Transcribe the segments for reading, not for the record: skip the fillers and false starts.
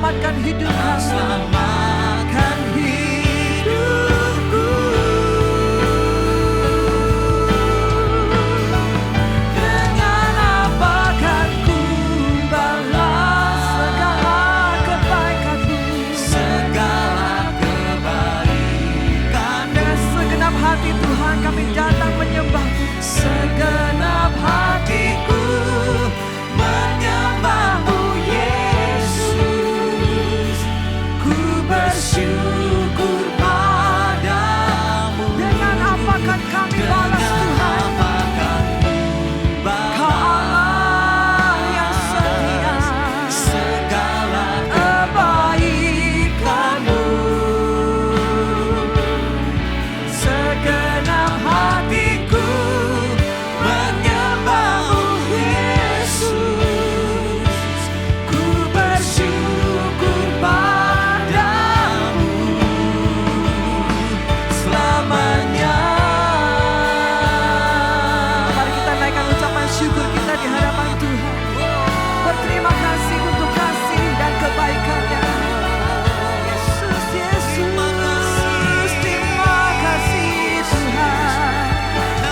selamatkan hidup kami. Selamatkan hidupku. Dengan apa kan ku balas segala kebaikan-Mu? Segala kebaikan. Dengan segenap hati Tuhan kami datang menyembah-Mu. Segenap hatiku menyembah-Mu Yesus. Ku bersyukur padamu. Dengan apa kan kami balas Tuhan? Kau Allah yang setia. Segala kebaikan-Mu. Segenap hatiku menyembah-Mu Yesus. Ku bersyukur padamu selamanya. Mari kita naikkan ucapan syukur kita di hadapan Tuhan. Berterima kasih untuk kasih dan kebaikan-Nya. Yesus, Yesus, terima kasih Tuhan.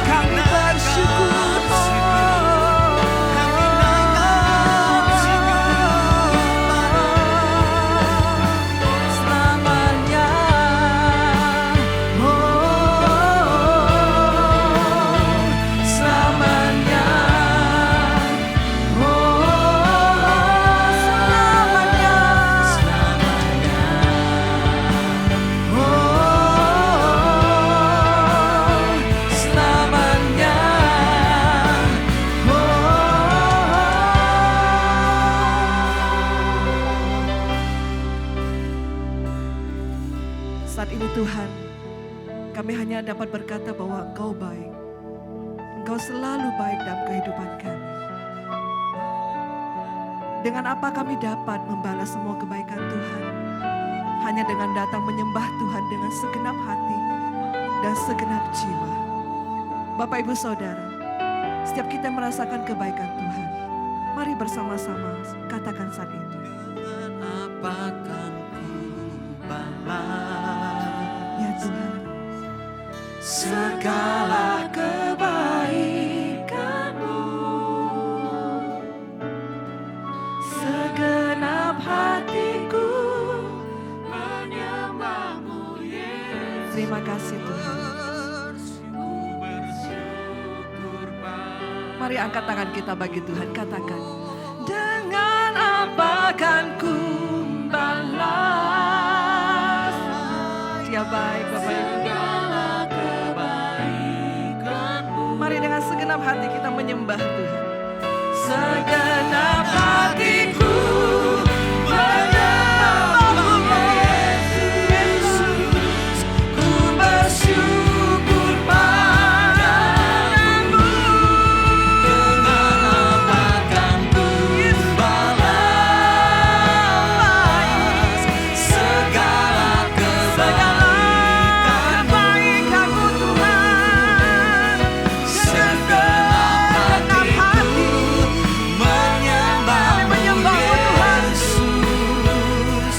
Kami bersyukur. Selamanya. Selamanya. Selamanya. Saat ini Tuhan, kami hanya dapat berkata bahwa Engkau baik. Engkau selalu baik dalam kehidupan kami. Dengan apa kami dapat membalas semua kebaikan Tuhan? Hanya dengan datang menyembah Tuhan dengan segenap hati dan segenap jiwa. Bapak Ibu Saudara, setiap kita merasakan kebaikan Tuhan, mari bersama-sama katakan saat ini. Dengan apa kan ku balas? Ya Tuhan. Segala kebaikan-Mu. Segenap hatiku menyembah-Mu Yesus. Terima kasih Tuhan. Mari angkat tangan kita bagi Tuhan, katakan. Dengan apa kan ku balas? Dia baik Bapak Ibu. Mari dengan segenap hati kita menyembah Tuhan. Segenap hatiku menyembah-Mu Yesus. Ku bersyukur padamu. Dengan apa kan ku balas segala kebaikan-Mu Tuhan. Segenap hatiku menyembah-Mu Yesus.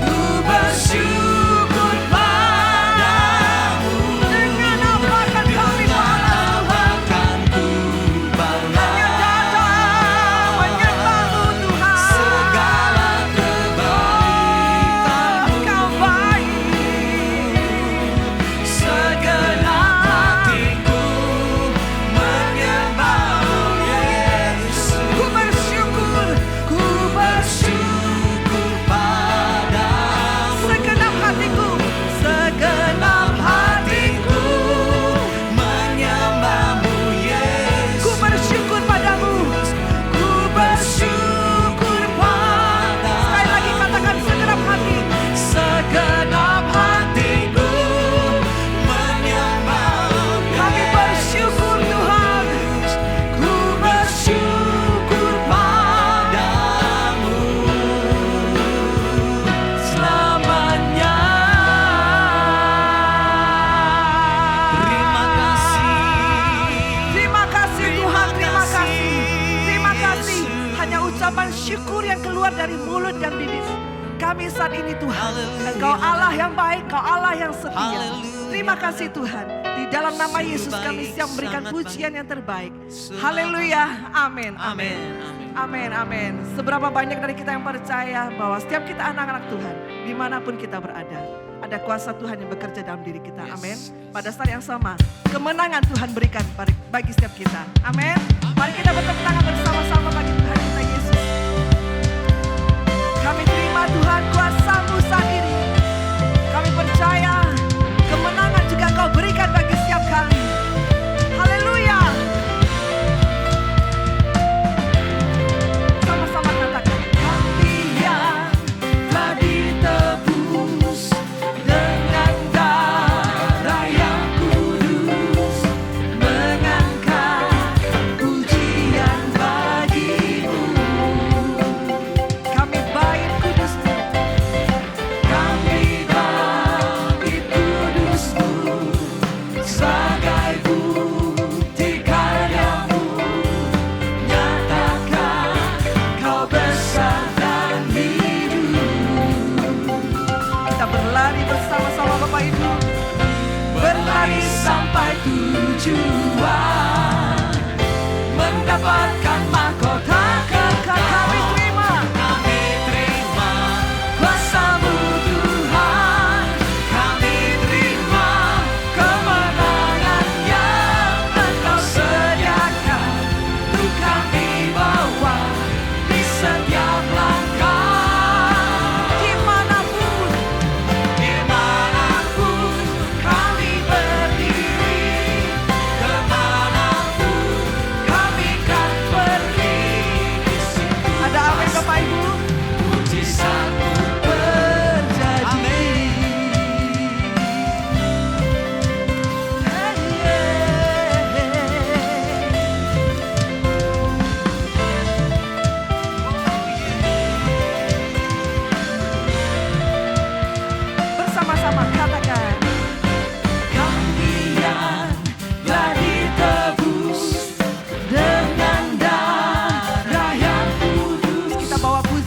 Ku bersyukur padamu. Dengan apa kan kami balas Tuhan? Hanya datang menyembah-Mu Tuhan. Segala kebaikan-Mu. Kau baik. Segenap hatiku menyembah-Mu Yesus. Ku bersyukur padamu. Segenap hatiku menyembah-Mu Yesus. Ku bersyukur padamu. Ku bersyukur padamu. Sekali lagi katakan segenap hati. Segenap hatiku menyembah-Mu. Kami bersyukur Tuhan. Ku bersyukur padamu selamanya. Terima kasih. Terima kasih Tuhan, terima kasih. Terima kasih. Hanya ucapan syukur yang keluar dari mulut dan bibir kami saat ini Tuhan. Haleluya. Engkau Allah yang baik, Engkau Allah yang setia. Haleluya. Terima kasih Tuhan. Di dalam nama Yesus kami siap memberikan pujian yang terbaik. Haleluya. Amin. Amin. Amin. Amin. Seberapa banyak dari kita yang percaya bahwa setiap kita anak-anak Tuhan, dimanapun kita berada, ada kuasa Tuhan yang bekerja dalam diri kita. Amin. Pada saat yang sama, kemenangan Tuhan berikan bagi setiap kita. Amin. Mari kita bertepuk tangan bersama-sama bagi Tuhan kita Yesus. Kami terima Tuhan kuasa-Mu saat ini. Kami percaya kemenangan juga Kau berikan bagi setiap kami. Haleluya. Sama-sama katakan, kami yang telah ditebus dengan darah yang kudus, mengangkat pujian bagi-Mu. Kami bait kudus-Mu, kami bait kudus-Mu, sebagai bukti karya-Mu, nyatakan Kau besar dan hidup. Kita berlari bersama-sama Bapak Ibu, berlari sampai tujuan, mendapatkan mahkota kekal. Kami terima kuasa-Mu Tuhan, kami terima kemenangan yang Engkau sediakan untuk kami bawa di setiap langkah. Dimanapun kami berdiri, kemanapun kami kan pergi, di situ ada amin Bapak Ibu, mujizat-Mu terjadi. Bersama-sama katakan, kami yang telah ditebus dengan darah yang kudus. Kita bawa pujian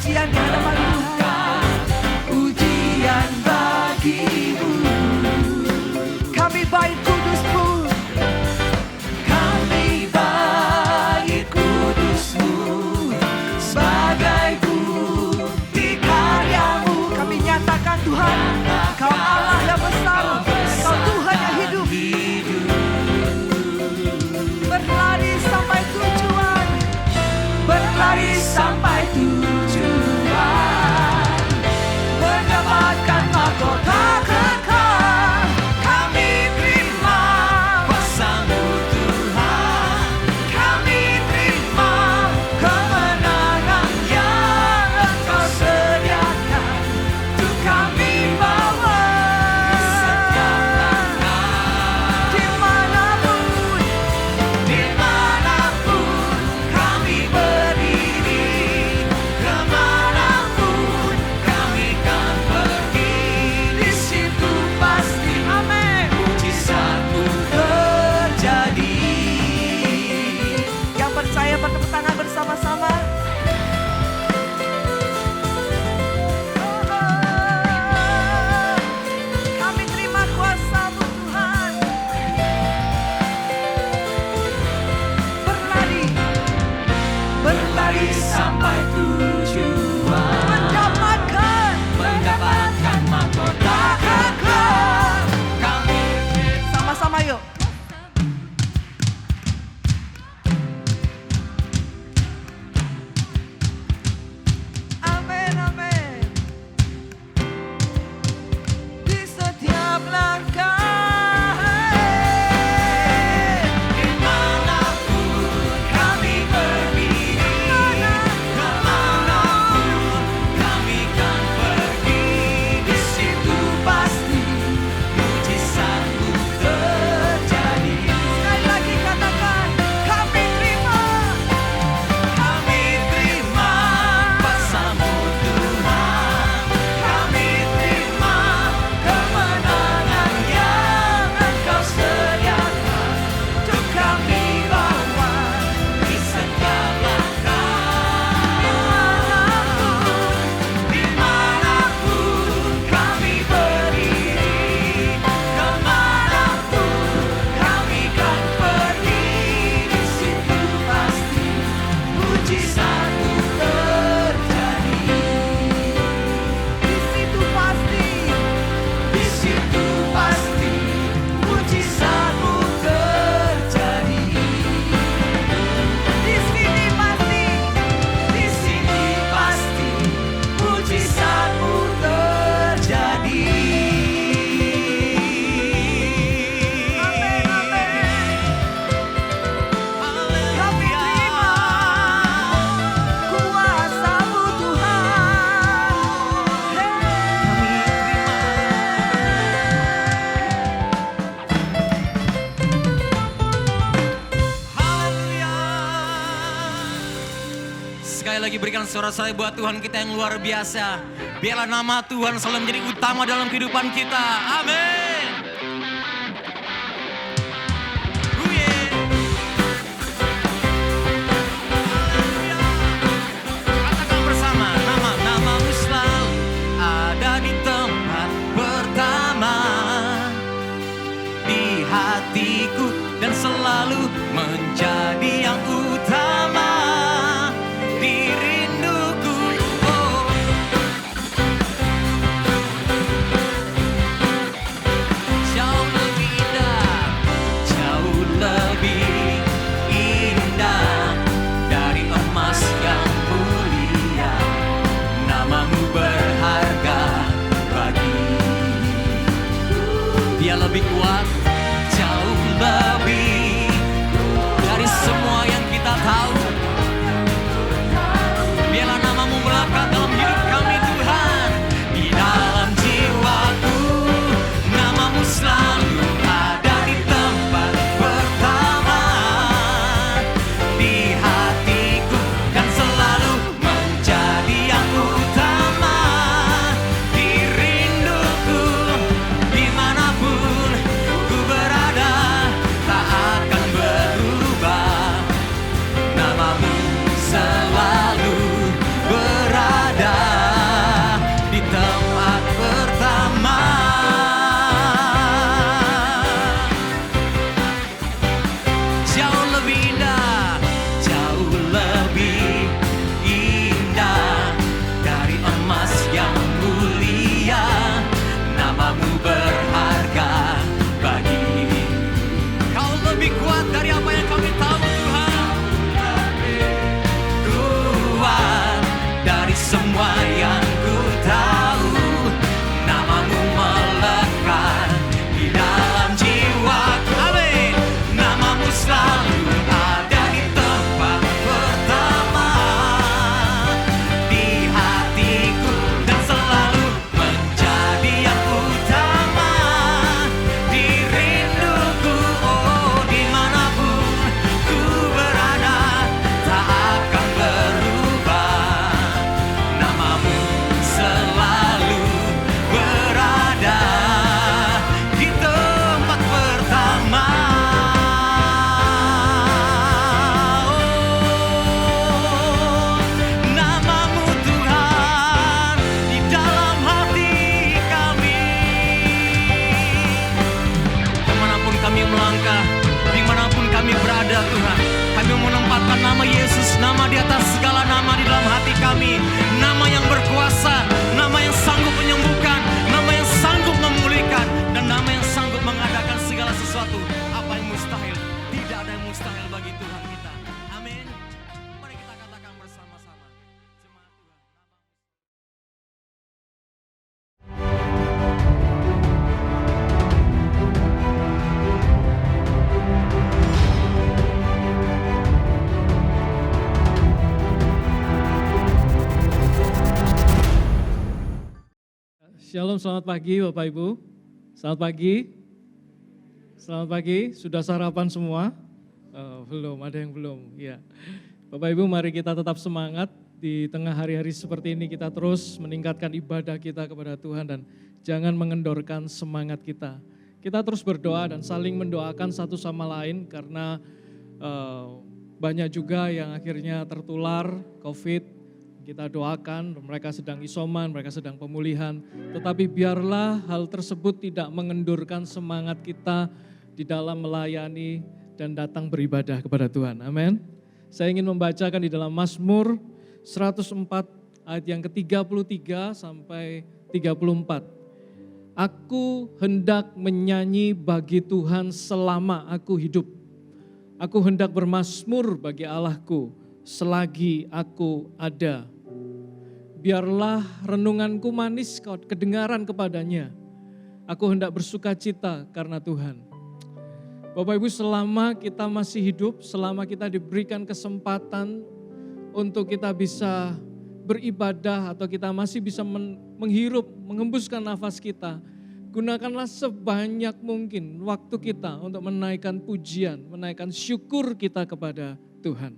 lambaikan suara saya buat Tuhan kita yang luar biasa. Biarlah nama Tuhan selalu menjadi utama dalam kehidupan kita. Amin. Katakan bersama, nama-namamu selalu ada di tempat pertama di hatiku dan selalu menjadi yang utama di rinduku. Oh. Jauh lebih indah, jauh lebih indah dari emas yang mulia. Namamu berharga bagi. Dia lebih kuat, jauh lebih dari semua yang kita tahu. Biarlah namamu melekat dalam hidup kami Tuhan. Di dalam jiwaku namamu selalu ada di tempat pertama di hatiku dan selalu menjadi yang utama di rinduku. Dimanapun ku berada tak akan berubah. Namamu selalu berada di tempat pertama. Jauh lebih indah, jauh lebih indah dari emas yang mulia. Namamu berharga bagi. Kau lebih kuat dari apa yang kami tahu Tuhan. Kuat dari semua yang ku tahu. Namamu melekat di dalam jiwaku. Amin. Namamu selalu ada di tempat pertama di hatiku dan selalu menjadi yang utama di rinduku. Oh, dimanapun ku berada tak akan berubah. Namamu selalu berada di tempat pertama. Oh, namamu Tuhan di dalam hati kami. Kemanapun kami melangkah, dimanapun kami berada Tuhan, kami menempatkan nama Yesus, nama di atas segala nama di dalam hati kami. Nama yang berkuasa, nama yang sanggup menyembuhkan, nama yang sanggup memulihkan, dan nama yang sanggup mengadakan segala sesuatu. Apa yang mustahil, tidak ada yang mustahil bagi Tuhan kita. Amin. Mari kita katakan bersama-sama. Jemaat Tuhan. Shalom, selamat pagi Bapak Ibu. Selamat pagi. Selamat pagi, sudah sarapan semua? Belum, ada yang belum. Ya. Bapak Ibu, mari kita tetap semangat di tengah hari-hari seperti ini. Kita terus meningkatkan ibadah kita kepada Tuhan dan jangan mengendorkan semangat kita. Kita terus berdoa dan saling mendoakan satu sama lain karena banyak juga yang akhirnya tertular COVID. Kita doakan, mereka sedang isoman, mereka sedang pemulihan. Tetapi biarlah hal tersebut tidak mengendurkan semangat kita di dalam melayani dan datang beribadah kepada Tuhan. Amin. Saya ingin membacakan di dalam Mazmur 104 ayat yang ke-33 sampai 34. Aku hendak menyanyi bagi Tuhan selama aku hidup. Aku hendak bermazmur bagi Allahku selagi aku ada. Biarlah renunganku manis kedengaran kepadanya. Aku hendak bersuka cita karena Tuhan. Bapak Ibu, selama kita masih hidup, selama kita diberikan kesempatan untuk kita bisa beribadah atau kita masih bisa menghirup, mengembuskan nafas kita, gunakanlah sebanyak mungkin waktu kita untuk menaikkan pujian, menaikkan syukur kita kepada Tuhan.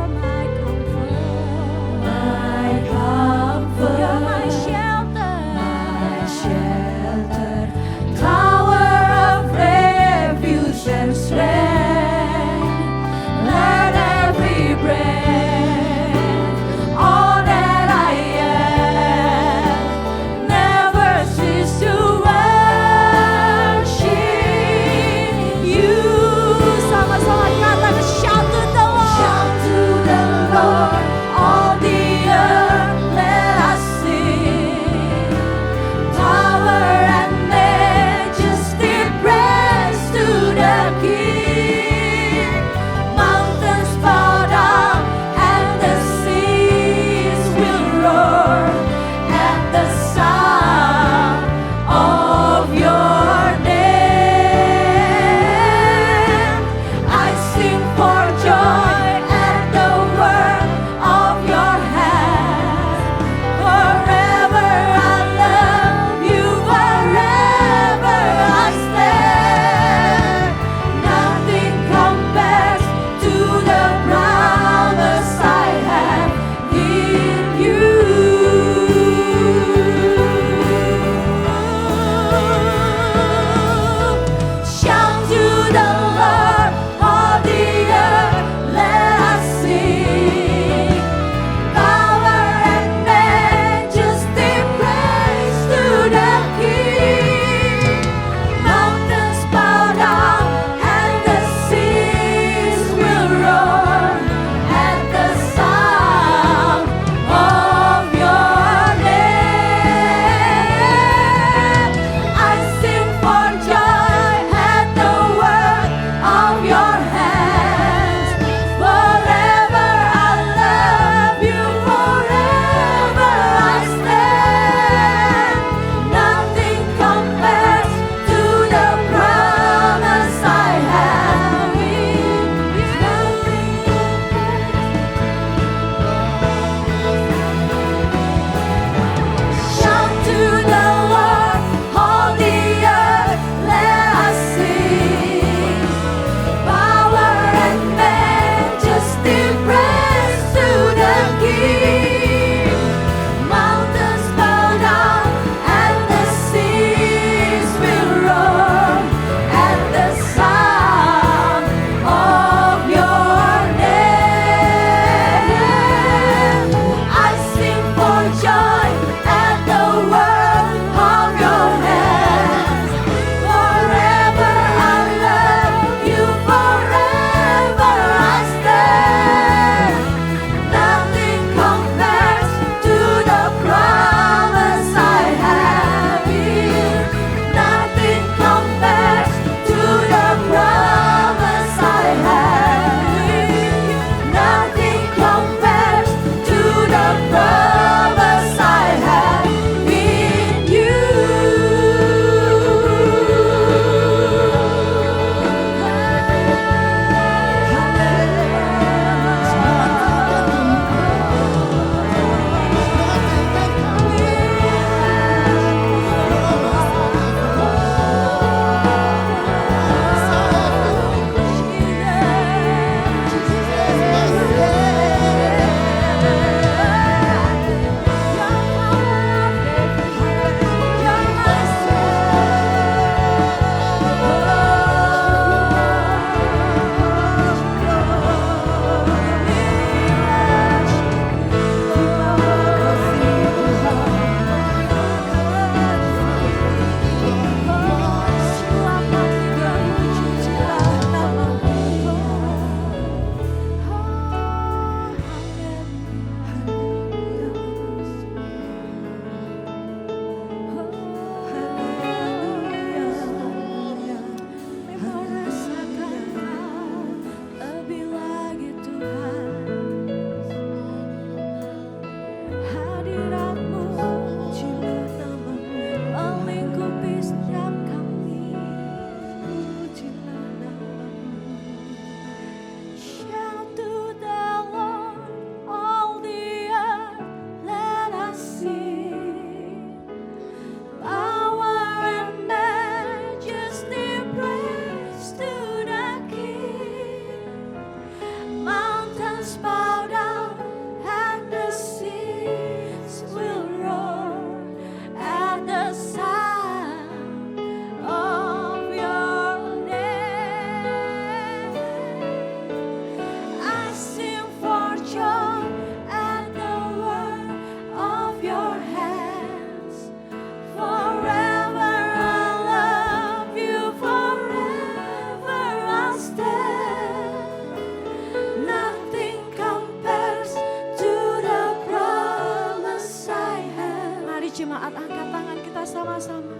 jemaat angkat tangan kita sama-sama.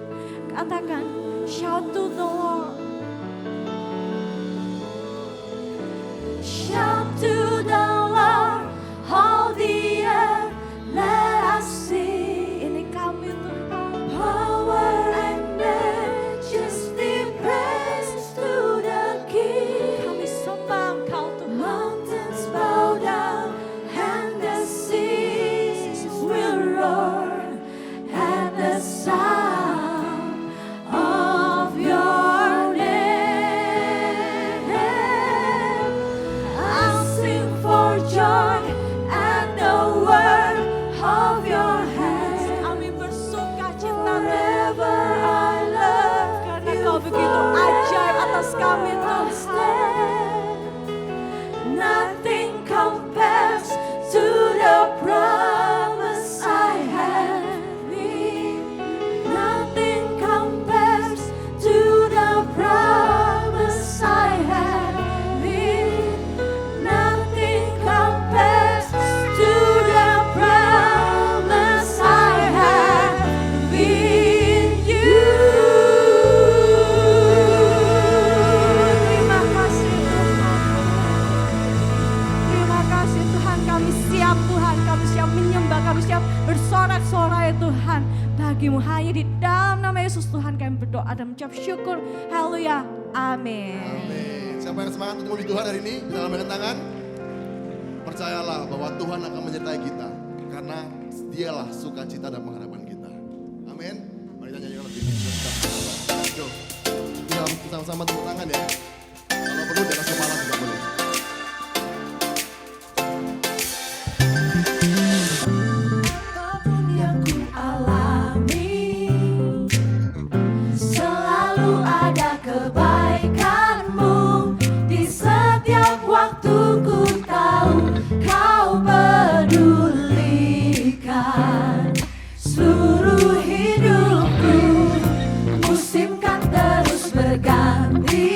Katakan, shout to the Lord. Shout to the Lord, all the earth, let us sing. Ini kami Tuhan. Power and majesty, praise to the King. Kami sembah Engkau Tuhan. Mountains bow down and the seas will roar at the sound of your name. I'll sing for joy at the word of your hands. Kami bersuka cita wherever I love, karena Kau begitu ajaib atas kami Tuhan. Nothing compares to the promise I have. Nothing compares to the promise I have. Nothing compares to the promise I have in you. Terima kasih Tuhan. Terima kasih Tuhan, kami siap Tuhan, kami siap menyembah, kami siap bersorak-sorai Tuhan. Bagimu hanya di dalam nama Yesus Tuhan kami berdoa dan mengucap syukur. Haleluya. Amin. Amin. Siapa yang semangat untuk memuji Tuhan hari ini? Bisa lambaikan tangan. Percayalah bahwa Tuhan akan menyertai kita. Karena dialah sukacita dan pengharapan kita. Amin. Mari kita nyanyikan lebih. Yo. Kita sama-sama tepuk tangan ya. Kalau perlu di atas kepala juga boleh. Apapun yang ku alami, selalu ada kebaikan-Mu. Di setiap waktu ku tahu Kau pedulikan seluruh hidupku. Musim kan terus berganti,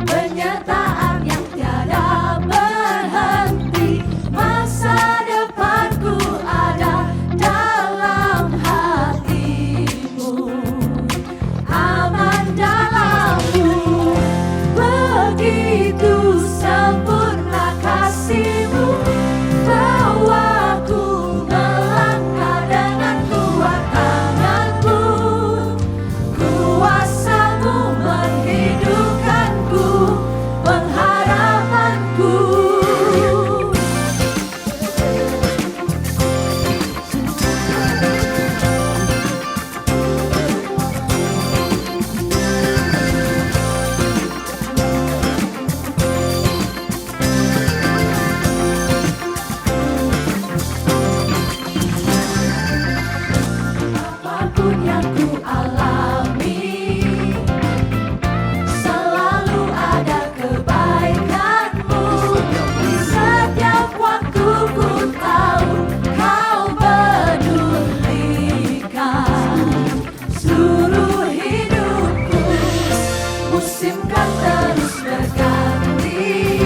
penyertaan yang tiada berhenti. Masa depanku ada dalam hati-Mu, aman dalam-Mu. Begitu sempurna kasih-Mu, bawaku melangkah dengan kuat tangan-Mu. Kuasa-Mu menghidupkanku, pengharapanku. Apapun yang ku alami, selalu ada kebaikan-Mu. Di setiap waktu ku tahu Kau pedulikan seluruh hidupku. Musim kan terus berganti,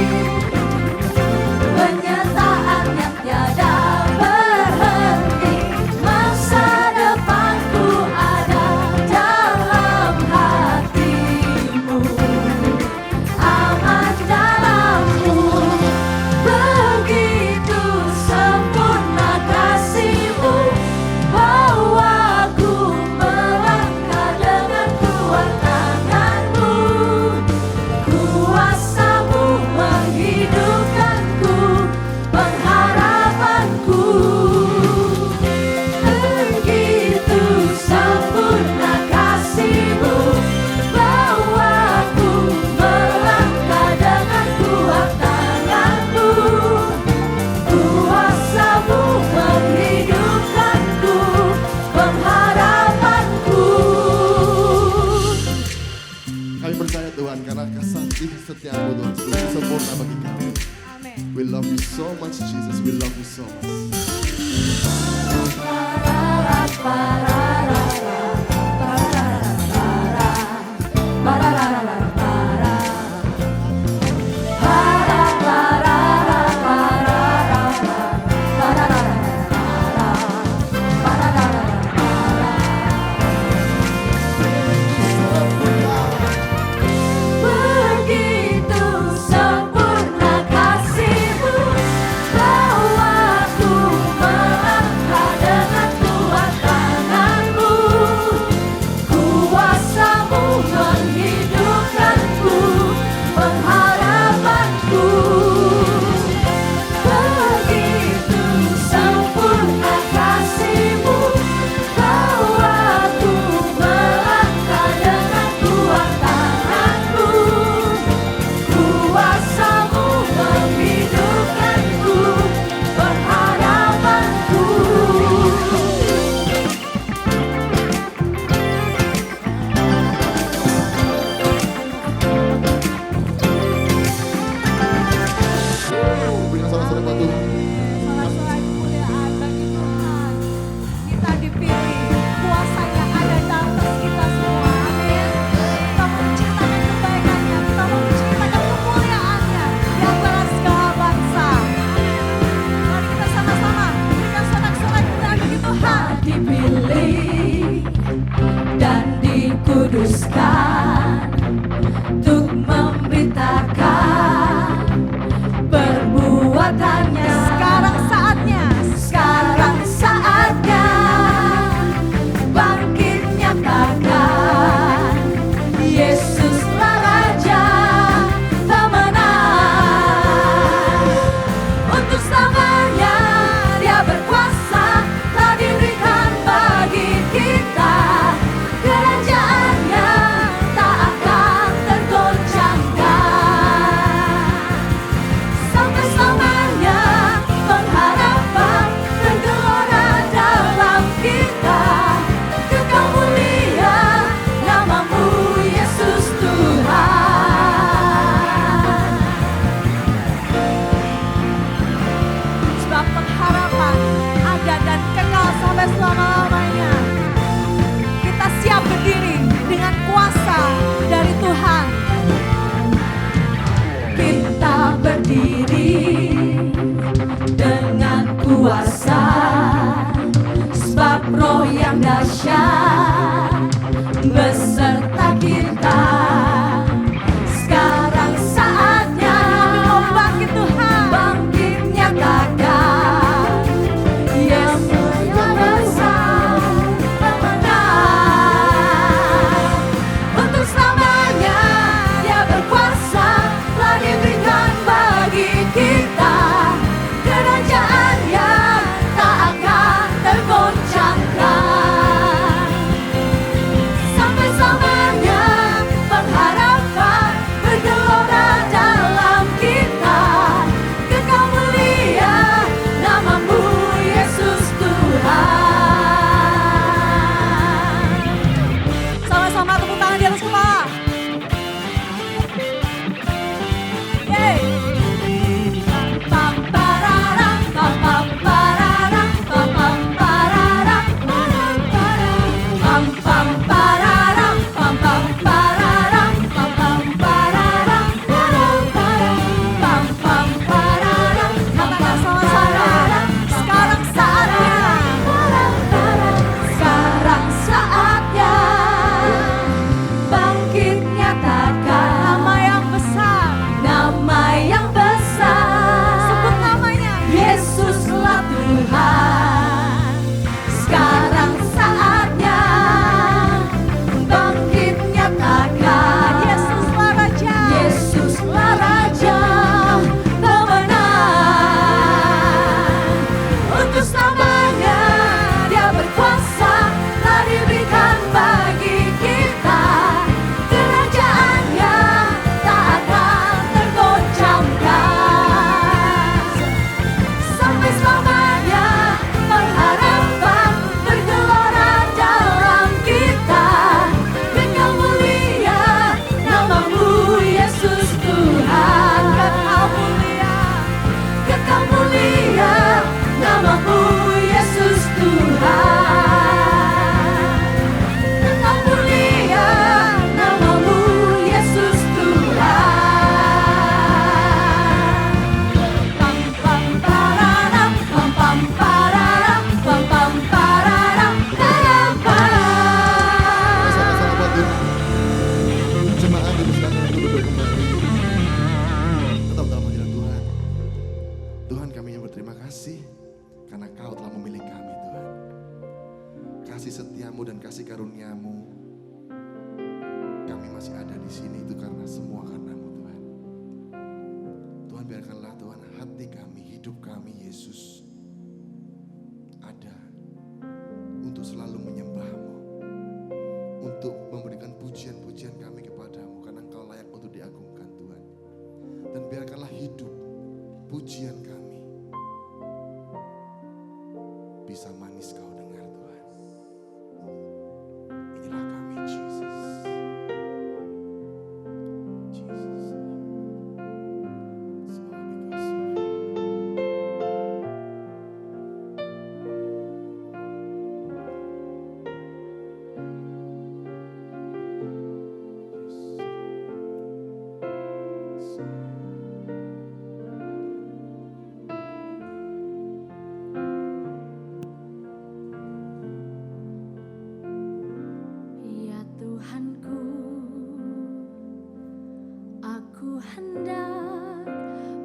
penyertaan yang tiada berhenti. Masa depanku ada dalam hati-Mu, aman dalam-Mu. Begitu sempurna kasih-Mu, bawaku melangkah dengan kuat tangan-Mu. Kuasa-Mu menghidupkanku, pengharapanku. Begitu sempurna kasih-Mu, bawaku melangkah dengan kuat tangan-Mu. Kuasa-Mu menghidupkanku, pengharapanku. Kami percaya Tuhan karena kasih setiamu Tuhan sungguh sempurna bagi kami. Amin. We love you so much Jesus. We love you so much. Para Roh yang dahsyat beserta kita. Sekarang saatnya bangkit Tuhan, bangkit nyatakan Yesus yang besar pemenang. Untuk selamanya Dia berkuasa, telah diberikan bagi kita kerajaan yang tak akan tergoncangkan. Sampai selamanya pengharapan bergelora dalam kita. Kekal mulia namamu Yesus Tuhan. Sama-sama tepuk tangan di atas kepala. Yeay. Pam pararam, pam pam pararam, pam pam pararam, param param. Pam pam pararam, pam pam pararam, pam pam pararam, param param. Pam pam pararam, katakan sama-sama. Sekarang saatnya. Param param. Sekarang saatnya. Bangkit nyatakan nama yang besar, nama yang besar. Sebut namanya, Yesuslah Tuhan. Sekarang saatnya bangkit nyatakan Yesuslah Raja, Yesuslah Raja pemenang. Untuk selamanya Dia berkuasa, telah diberikan bagi kita kerajaan yang tak akan tergoncangkan. Sampai selamanya pengharapan bergelora dalam kita. Kekal mulia namamu Yesus Tuhan. Kekal mulia namamu Yesus Tuhan. Kekal mulia namamu Yesus Tuhan. Pam pam pararam, pam pam pararam, pam pam pararam, param param. Sama-sama buat Tuhan. Jemaat dipersilakan untuk duduk kembali. Tetap dalam hadirat Tuhan. Tuhan, kami yang berterima kasih karena Kau telah memilih kami, Tuhan. Kasih setiamu dan kasih karuniamu, kami masih ada di sini itu karena semua karena-Mu, Tuhan. Tuhan, biarkanlah Tuhan hati kami, hidup kami, Yesus, ada untuk selalu menyembah-Mu, untuk memberikan pujian-pujian kami kepadamu karena Engkau layak untuk diagungkan, Tuhan. Dan biarkanlah hidup pujian kami bisa manis Kau dengar, Tuhan. Inilah kami, Jesus. Jesus. It's all because of you. Ya Tuhanku, aku hendak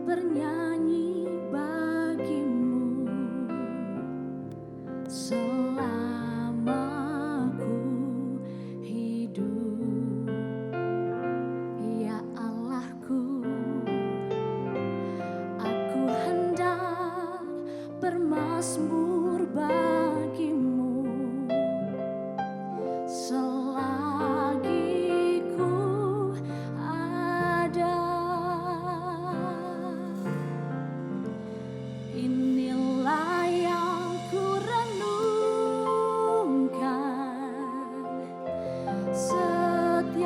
bernyanyi bagimu selama ku hidup. Ya Allahku, aku hendak bermazmur bagimu selagi ku ada. Inilah yang ku renungkan setiap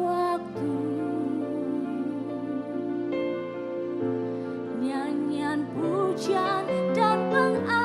waktu. Nyanyian pujian dan pengabdian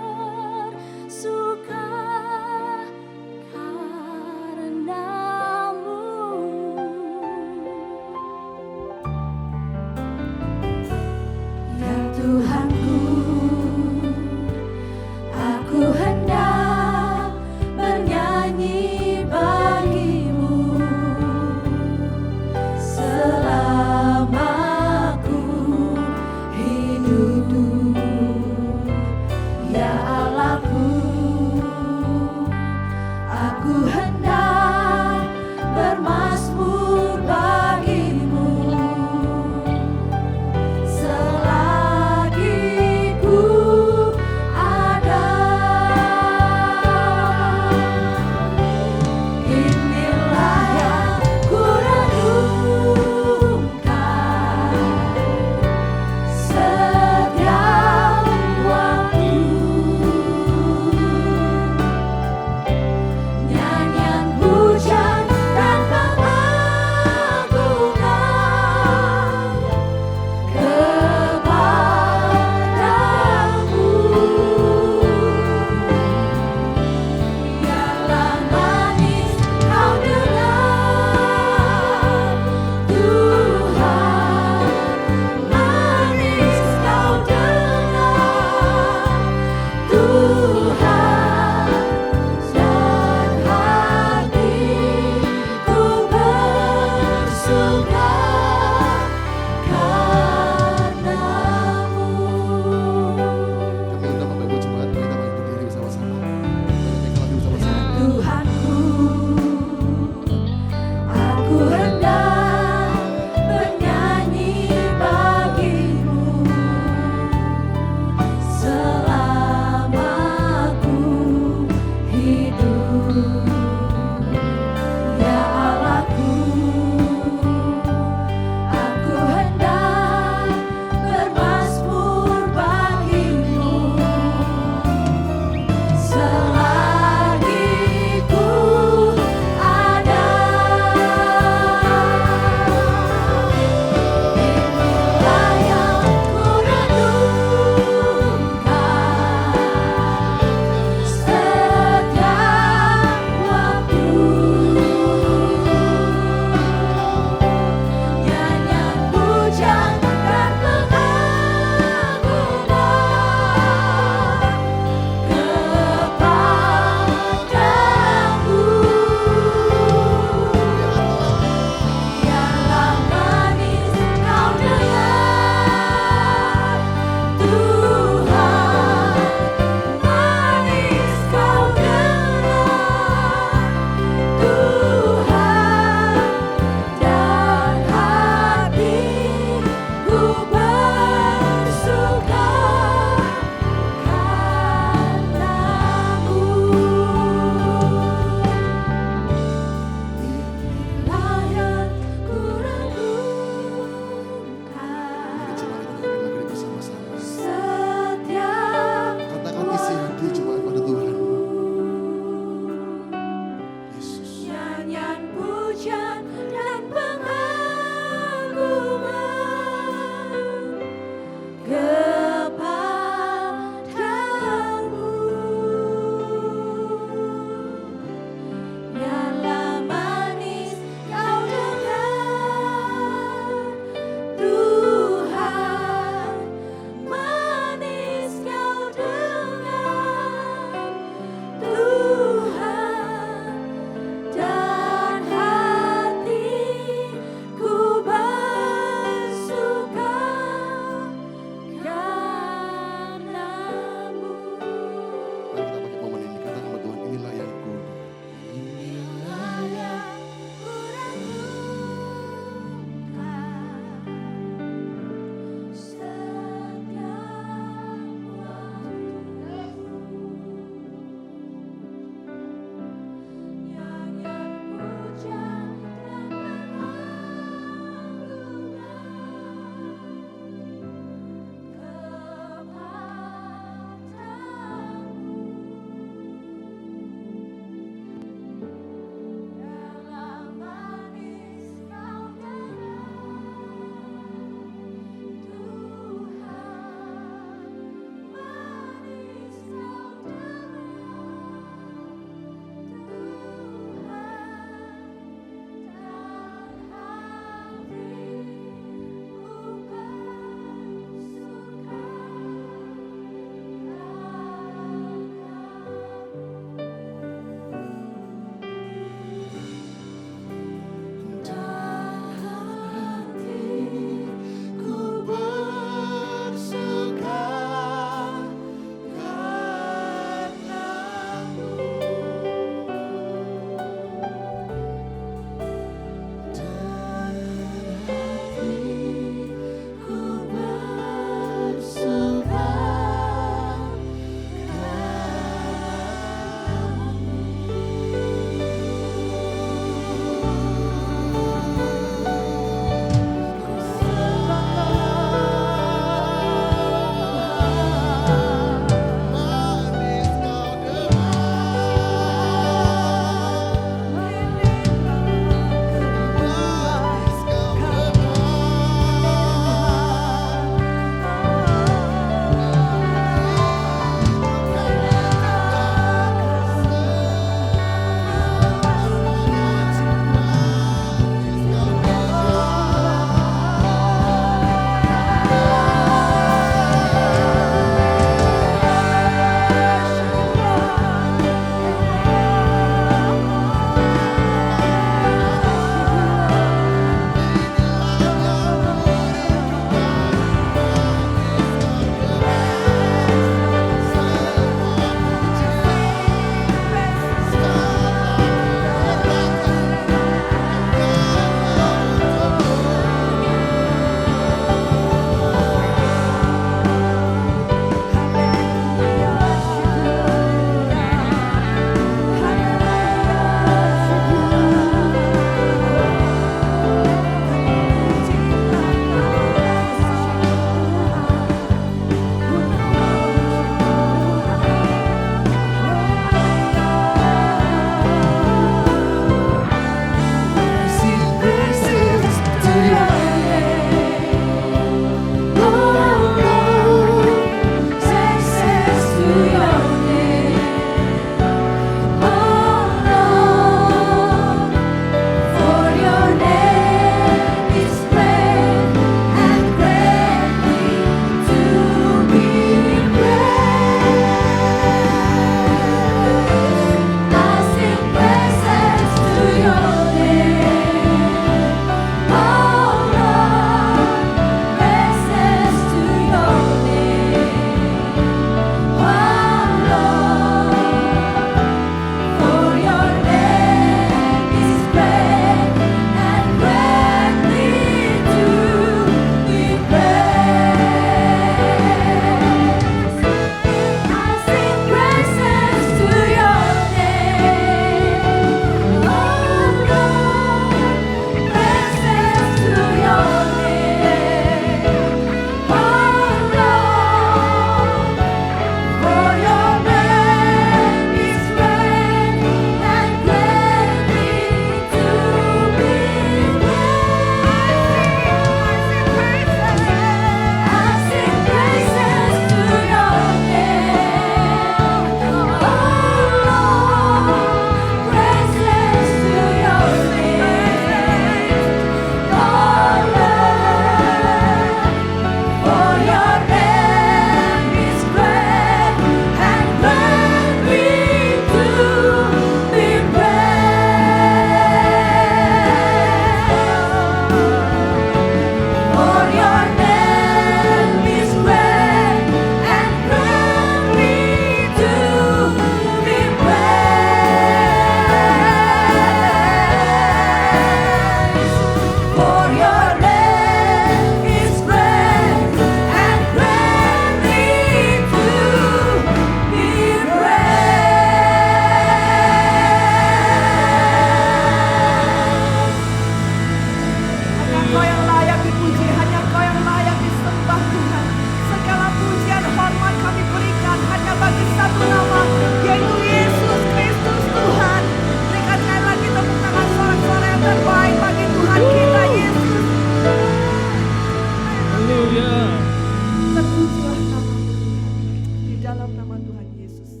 dalam nama Tuhan Yesus.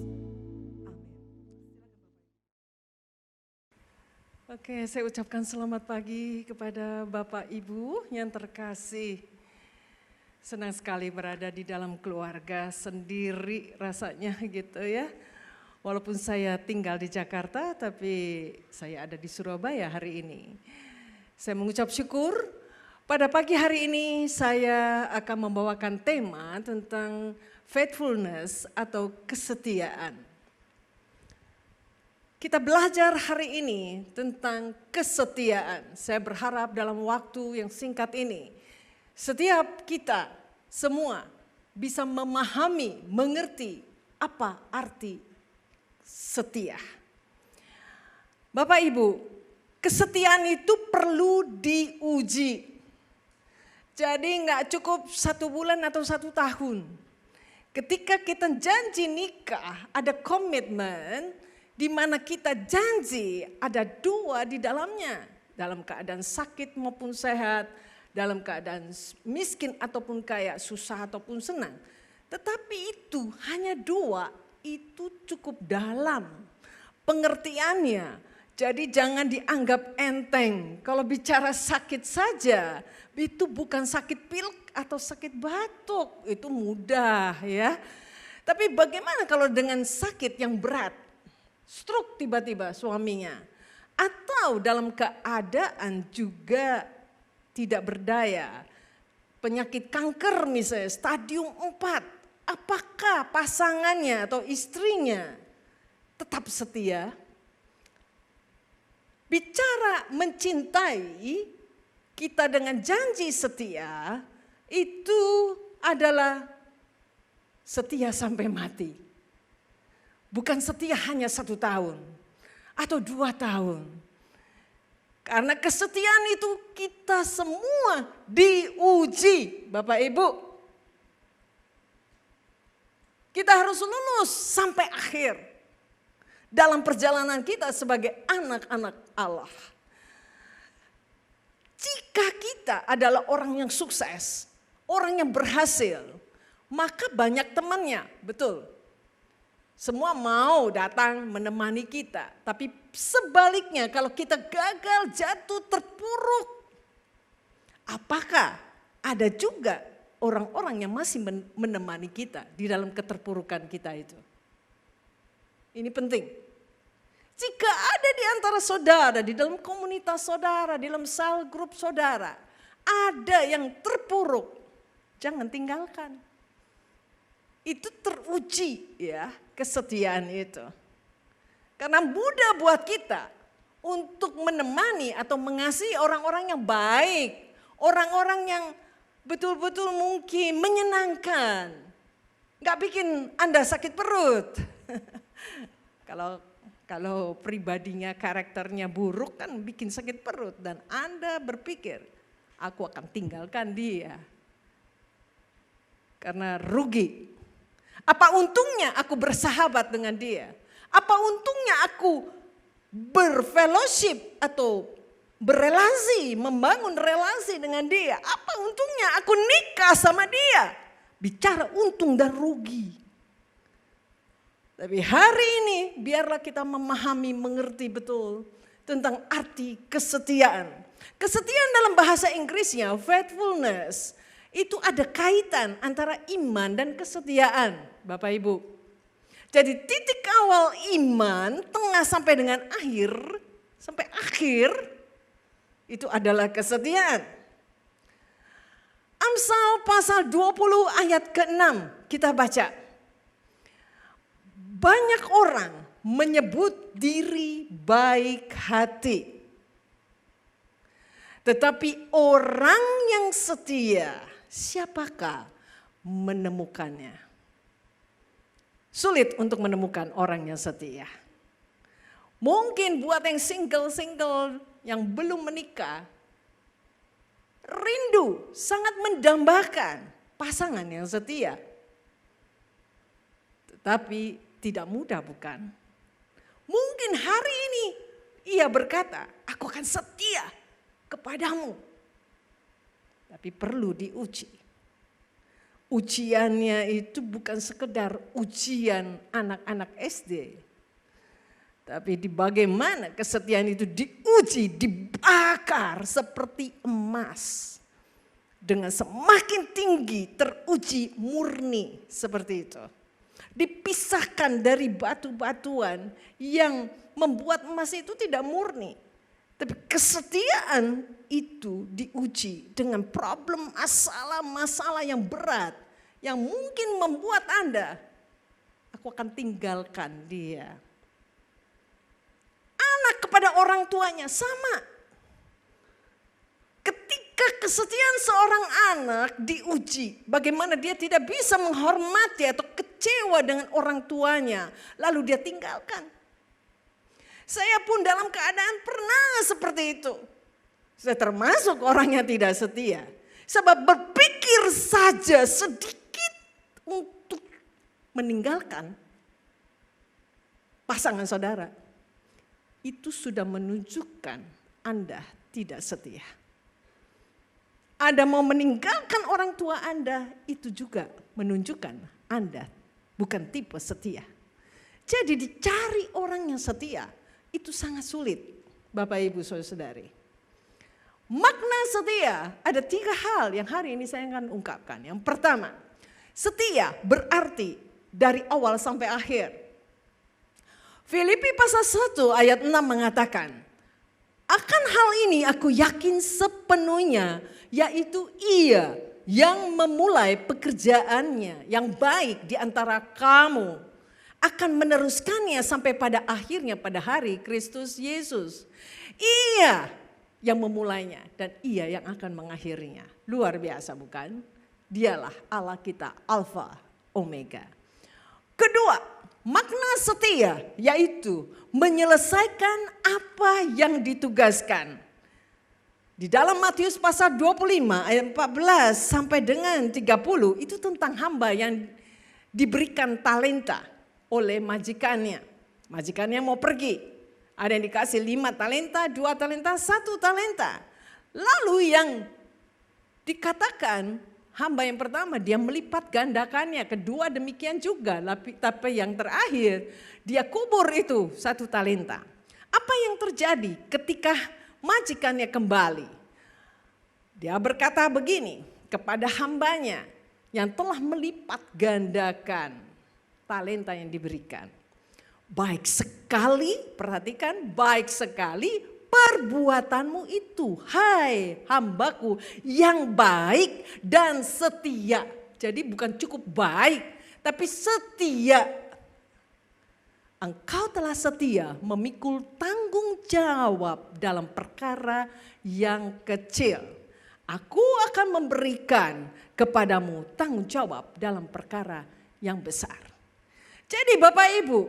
Amin. Oke, saya ucapkan selamat pagi kepada Bapak Ibu yang terkasih. Senang sekali berada di dalam keluarga sendiri rasanya gitu ya. Walaupun saya tinggal di Jakarta, tapi saya ada di Surabaya hari ini. Saya mengucap syukur. Pada pagi hari ini saya akan membawakan tema tentang faithfulness atau kesetiaan. Kita belajar hari ini tentang kesetiaan. Saya berharap dalam waktu yang singkat ini, setiap kita semua bisa memahami, mengerti apa arti setia. Bapak Ibu, kesetiaan itu perlu diuji. Jadi nggak cukup 1 bulan atau 1 tahun. Ketika kita janji nikah, ada komitmen di mana kita janji ada 2 di dalamnya. Dalam keadaan sakit maupun sehat, dalam keadaan miskin ataupun kaya, susah ataupun senang. Tetapi itu hanya 2, itu cukup dalam pengertiannya. Jadi jangan dianggap enteng. Kalau bicara sakit saja, itu bukan sakit pilek atau sakit batuk, itu mudah ya. Tapi bagaimana kalau dengan sakit yang berat, stroke tiba-tiba suaminya, atau dalam keadaan juga tidak berdaya, penyakit kanker misalnya stadium 4, apakah pasangannya atau istrinya tetap setia? Bicara mencintai, kita dengan janji setia, itu adalah setia sampai mati. Bukan setia hanya 1 tahun atau 2 tahun. Karena kesetiaan itu kita semua diuji, Bapak Ibu. Kita harus lulus sampai akhir dalam perjalanan kita sebagai anak-anak Allah. Jika kita adalah orang yang sukses, orang yang berhasil, maka banyak temannya, betul. Semua mau datang menemani kita, tapi sebaliknya kalau kita gagal, jatuh, terpuruk, apakah ada juga orang-orang yang masih menemani kita di dalam keterpurukan kita itu? Ini penting. Jika ada di antara saudara, di dalam komunitas saudara, di dalam sel grup saudara, ada yang terpuruk, jangan tinggalkan. Itu teruji ya, kesetiaan itu. Karena mudah buat kita untuk menemani atau mengasihi orang-orang yang baik, orang-orang yang betul-betul mungkin menyenangkan. Gak bikin Anda sakit perut. Kalau pribadinya karakternya buruk kan bikin sakit perut dan Anda berpikir aku akan tinggalkan dia. Karena rugi. Apa untungnya aku bersahabat dengan dia? Apa untungnya aku berfellowship atau berelasi, membangun relasi dengan dia? Apa untungnya aku nikah sama dia? Bicara untung dan rugi. Tapi hari ini biarlah kita memahami, mengerti betul tentang arti kesetiaan. Kesetiaan dalam bahasa Inggrisnya, faithfulness, itu ada kaitan antara iman dan kesetiaan, Bapak Ibu. Jadi titik awal iman, tengah sampai dengan akhir, sampai akhir, itu adalah kesetiaan. Amsal pasal 20 ayat ke-6 kita baca. Banyak orang menyebut diri baik hati. Tetapi orang yang setia, siapakah menemukannya? Sulit untuk menemukan orang yang setia. Mungkin buat yang single-single yang belum menikah, rindu, sangat mendambakan pasangan yang setia. Tetapi tidak mudah bukan? Mungkin hari ini ia berkata, aku akan setia kepadamu. Tapi perlu diuji. Ujiannya itu bukan sekedar ujian anak-anak SD. Tapi di bagaimana kesetiaan itu diuji, dibakar seperti emas. Dengan semakin tinggi teruji murni seperti itu. Dipisahkan dari batu-batuan yang membuat emas itu tidak murni. Tapi kesetiaan itu diuji dengan problem masalah yang berat. Yang mungkin membuat Anda, aku akan tinggalkan dia. Anak kepada orang tuanya sama. Ketika kesetiaan seorang anak diuji, bagaimana dia tidak bisa menghormati atau kecewa dengan orang tuanya, lalu dia tinggalkan. Saya pun dalam keadaan pernah seperti itu. Saya termasuk orang yang tidak setia. Sebab berpikir saja sedikit untuk meninggalkan pasangan saudara. Itu sudah menunjukkan Anda tidak setia. Anda mau meninggalkan orang tua Anda, itu juga menunjukkan Anda bukan tipe setia. Jadi dicari orang yang setia, itu sangat sulit, Bapak Ibu Saudara-saudari. Makna setia ada 3 hal yang hari ini saya akan ungkapkan. Yang pertama, setia berarti dari awal sampai akhir. Filipi pasal 1 ayat 6 mengatakan, akan hal ini aku yakin sepenuhnya, yaitu Ia yang memulai pekerjaannya yang baik di antara kamu akan meneruskannya sampai pada akhirnya pada hari Kristus Yesus. Ia yang memulainya dan Ia yang akan mengakhirinya. Luar biasa bukan? Dialah Allah kita, Alfa, Omega. Kedua, makna setia yaitu menyelesaikan apa yang ditugaskan. Di dalam Matius pasal 25 ayat 14 sampai dengan 30 itu tentang hamba yang diberikan talenta oleh majikannya. Majikannya mau pergi. Ada yang dikasih 5 talenta, 2 talenta, 1 talenta. Lalu yang dikatakan hamba yang pertama dia melipat gandakannya, kedua demikian juga. Tapi yang terakhir dia kubur itu 1 talenta. Apa yang terjadi ketika majikannya kembali? Dia berkata begini kepada hambanya yang telah melipat gandakan talenta yang diberikan. Baik sekali, perhatikan, baik sekali perbuatanmu itu, hai hambaku yang baik dan setia. Jadi bukan cukup baik, tapi setia. Engkau telah setia memikul tanggung jawab dalam perkara yang kecil. Aku akan memberikan kepadamu tanggung jawab dalam perkara yang besar. Jadi Bapak Ibu,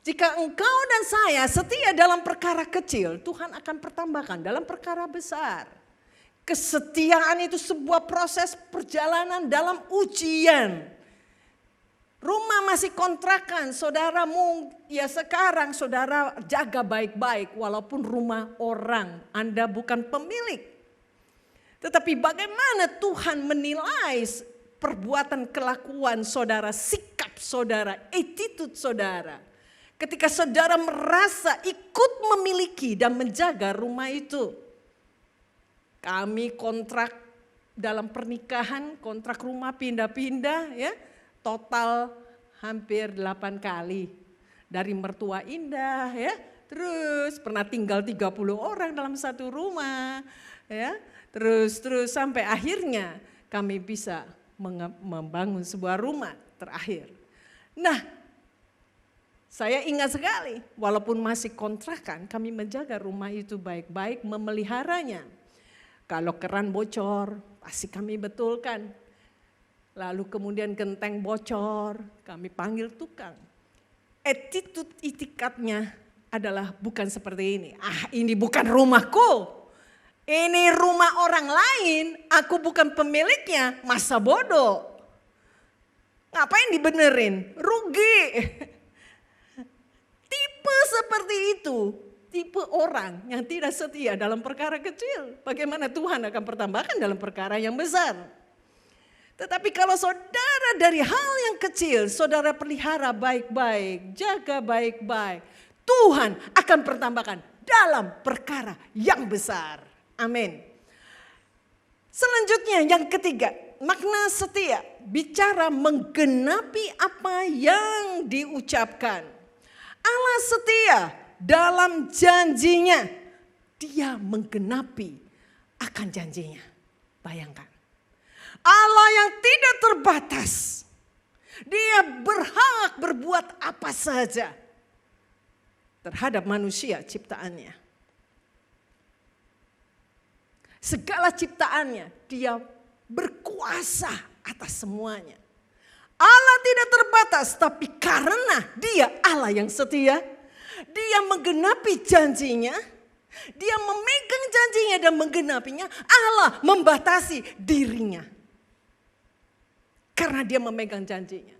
jika engkau dan saya setia dalam perkara kecil, Tuhan akan pertambahkan dalam perkara besar. Kesetiaan itu sebuah proses perjalanan dalam ujian. Rumah masih kontrakan, saudaramu ya sekarang saudara jaga baik-baik walaupun rumah orang, Anda bukan pemilik. Tetapi bagaimana Tuhan menilai perbuatan kelakuan saudara, sikap saudara, attitude saudara. Ketika saudara merasa ikut memiliki dan menjaga rumah itu. Kami kontrak dalam pernikahan, kontrak rumah pindah-pindah ya. Total hampir 8 kali. Dari mertua indah ya. Terus pernah tinggal 30 orang dalam satu rumah ya. Terus sampai akhirnya kami bisa membangun sebuah rumah terakhir. Nah, saya ingat sekali walaupun masih kontrakan kami menjaga rumah itu baik-baik, memeliharanya. Kalau keran bocor pasti kami betulkan. Lalu kemudian genteng bocor kami panggil tukang. Attitude itikadnya adalah bukan seperti ini. Ah, ini bukan rumahku. Ini rumah orang lain, aku bukan pemiliknya, masa bodoh. Ngapain dibenerin? Rugi. Tipe seperti itu, tipe orang yang tidak setia dalam perkara kecil. Bagaimana Tuhan akan pertambahkan dalam perkara yang besar. Tetapi kalau saudara dari hal yang kecil, saudara pelihara baik-baik, jaga baik-baik, Tuhan akan pertambahkan dalam perkara yang besar. Amin. Selanjutnya yang ketiga, makna setia bicara menggenapi apa yang diucapkan. Allah setia dalam janjinya, dia menggenapi akan janjinya. Bayangkan, Allah yang tidak terbatas, dia berhak berbuat apa saja terhadap manusia ciptaannya. Segala ciptaannya dia berkuasa atas semuanya. Allah tidak terbatas, tapi karena dia Allah yang setia, dia menggenapi janjinya, dia memegang janjinya dan menggenapinya. Allah membatasi dirinya karena dia memegang janjinya.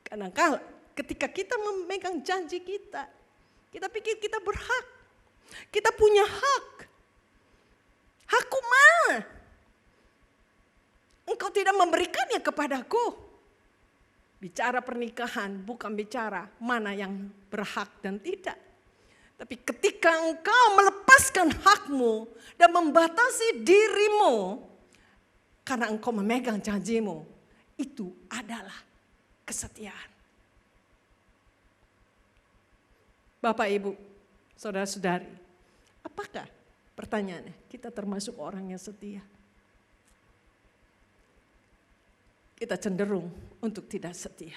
Kadang-kala ketika kita memegang janji kita pikir kita berhak. Kita punya hak. Hakku mana? Engkau tidak memberikannya kepadaku. Bicara pernikahan bukan bicara mana yang berhak dan tidak. Tapi ketika engkau melepaskan hakmu dan membatasi dirimu karena engkau memegang janjimu, itu adalah kesetiaan. Bapak, Ibu, saudara-saudari, apakah pertanyaannya kita termasuk orang yang setia? Kita cenderung untuk tidak setia.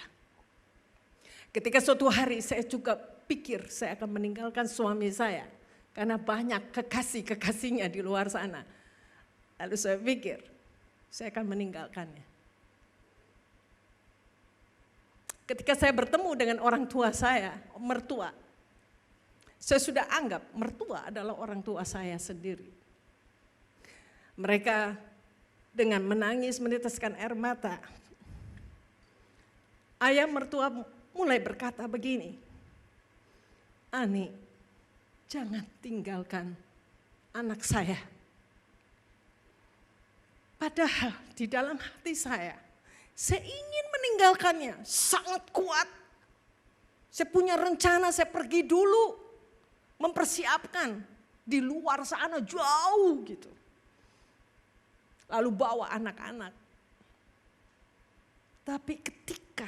Ketika suatu hari saya juga pikir saya akan meninggalkan suami saya karena banyak kekasih-kekasihnya di luar sana. Lalu saya pikir saya akan meninggalkannya. Ketika saya bertemu dengan orang tua saya, mertua, saya sudah anggap mertua adalah orang tua saya sendiri. Mereka dengan menangis meneteskan air mata. Ayah mertua mulai berkata begini, Ani, jangan tinggalkan anak saya. Padahal di dalam hati saya ingin meninggalkannya, sangat kuat. Saya punya rencana, saya pergi dulu. Mempersiapkan di luar sana jauh gitu. Lalu bawa anak-anak. Tapi ketika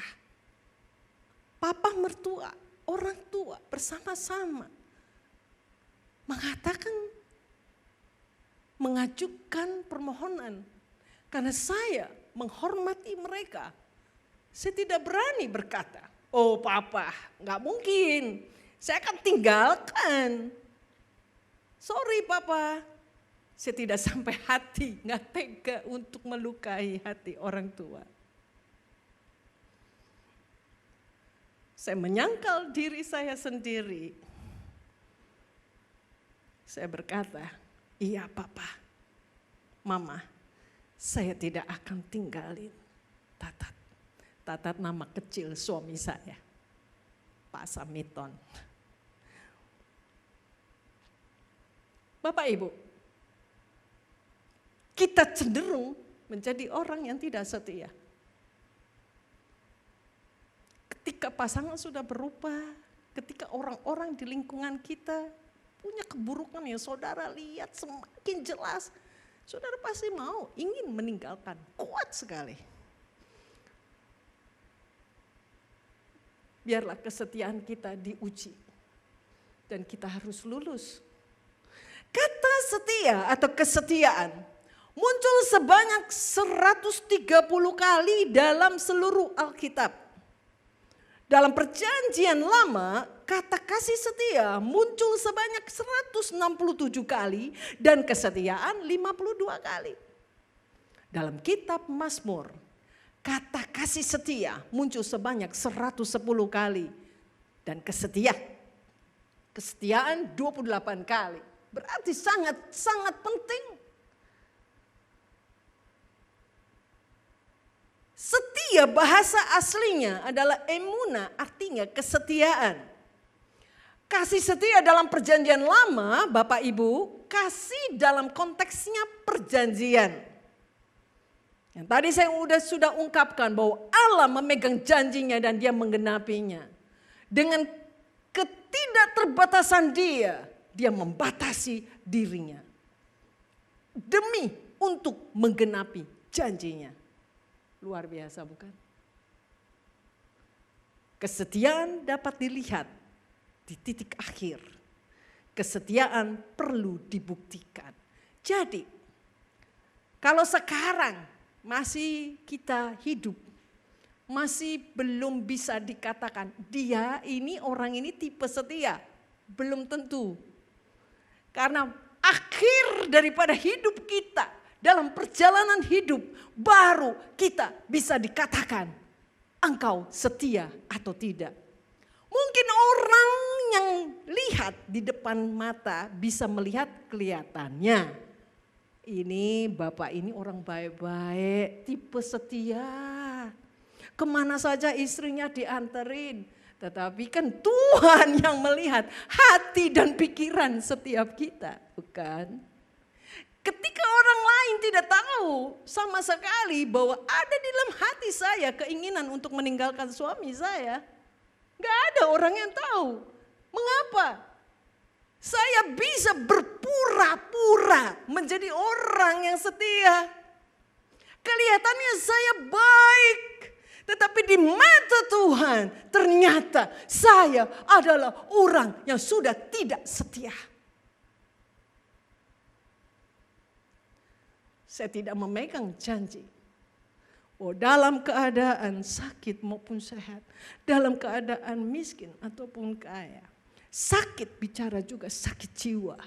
papa mertua, orang tua bersama-sama mengajukan permohonan. Karena saya menghormati mereka. Saya tidak berani berkata, oh papa gak mungkin. Saya akan tinggalkan. Sorry papa. Saya tidak sampai hati, gak tega untuk melukai hati orang tua. Saya menyangkal diri saya sendiri. Saya berkata, iya papa, mama, saya tidak akan tinggalin Tatat. Tatat nama kecil suami saya, Pak Samiton. Bapak Ibu, kita cenderung menjadi orang yang tidak setia. Ketika pasangan sudah berubah, ketika orang-orang di lingkungan kita punya keburukan yang saudara lihat semakin jelas, saudara pasti ingin meninggalkan, kuat sekali. Biarlah kesetiaan kita diuji dan kita harus lulus. Kata setia atau kesetiaan muncul sebanyak 130 kali dalam seluruh Alkitab. Dalam perjanjian lama, kata kasih setia muncul sebanyak 167 kali dan kesetiaan 52 kali. Dalam kitab Mazmur, kata kasih setia muncul sebanyak 110 kali dan kesetiaan 28 kali. Berarti sangat penting. Setia bahasa aslinya adalah emuna, artinya kesetiaan. Kasih setia dalam perjanjian lama, Bapak Ibu, kasih dalam konteksnya perjanjian. Yang tadi saya sudah ungkapkan bahwa Allah memegang janjinya dan dia menggenapinya. Dengan ketidakterbatasan dia membatasi dirinya. Demi untuk menggenapi janjinya. Luar biasa bukan? Kesetiaan dapat dilihat di titik akhir. Kesetiaan perlu dibuktikan. Jadi, kalau sekarang masih kita hidup, masih belum bisa dikatakan dia ini orang ini tipe setia. Belum tentu. Karena akhir daripada hidup kita, dalam perjalanan hidup, baru kita bisa dikatakan engkau setia atau tidak. Mungkin orang yang lihat di depan mata bisa melihat kelihatannya. Ini bapak ini orang baik-baik, tipe setia. Kemana saja istrinya dianterin. Tetapi kan Tuhan yang melihat hati dan pikiran setiap kita, bukan? Ketika orang lain tidak tahu sama sekali bahwa ada di dalam hati saya keinginan untuk meninggalkan suami saya. Gak ada orang yang tahu. Mengapa? Saya bisa berpura-pura menjadi orang yang setia. Kelihatannya saya baik. Tetapi di mata Tuhan ternyata saya adalah orang yang sudah tidak setia. Saya tidak memegang janji. Oh, dalam keadaan sakit maupun sehat, dalam keadaan miskin ataupun kaya. Sakit bicara juga sakit jiwa.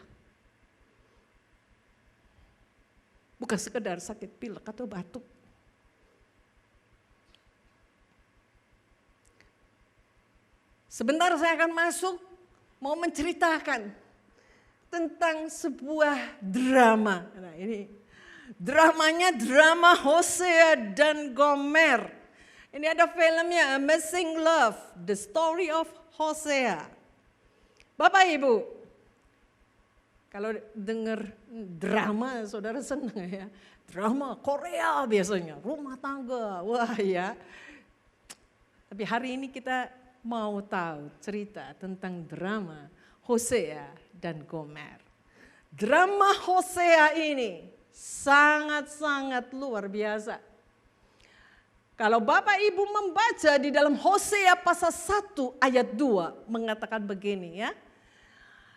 Bukan sekedar sakit pilek atau batuk. Sebentar saya akan masuk mau menceritakan tentang sebuah drama. Nah, ini dramanya drama Hosea dan Gomer. Ini ada filmnya Amazing Love, The Story of Hosea. Bapak Ibu, kalau dengar drama saudara senang ya. Drama Korea biasanya, rumah tangga, wah ya. Tapi hari ini kita mau tahu cerita tentang drama Hosea dan Gomer. Drama Hosea ini sangat-sangat luar biasa. Kalau Bapak Ibu membaca di dalam Hosea pasal 1 ayat 2 mengatakan begini ya.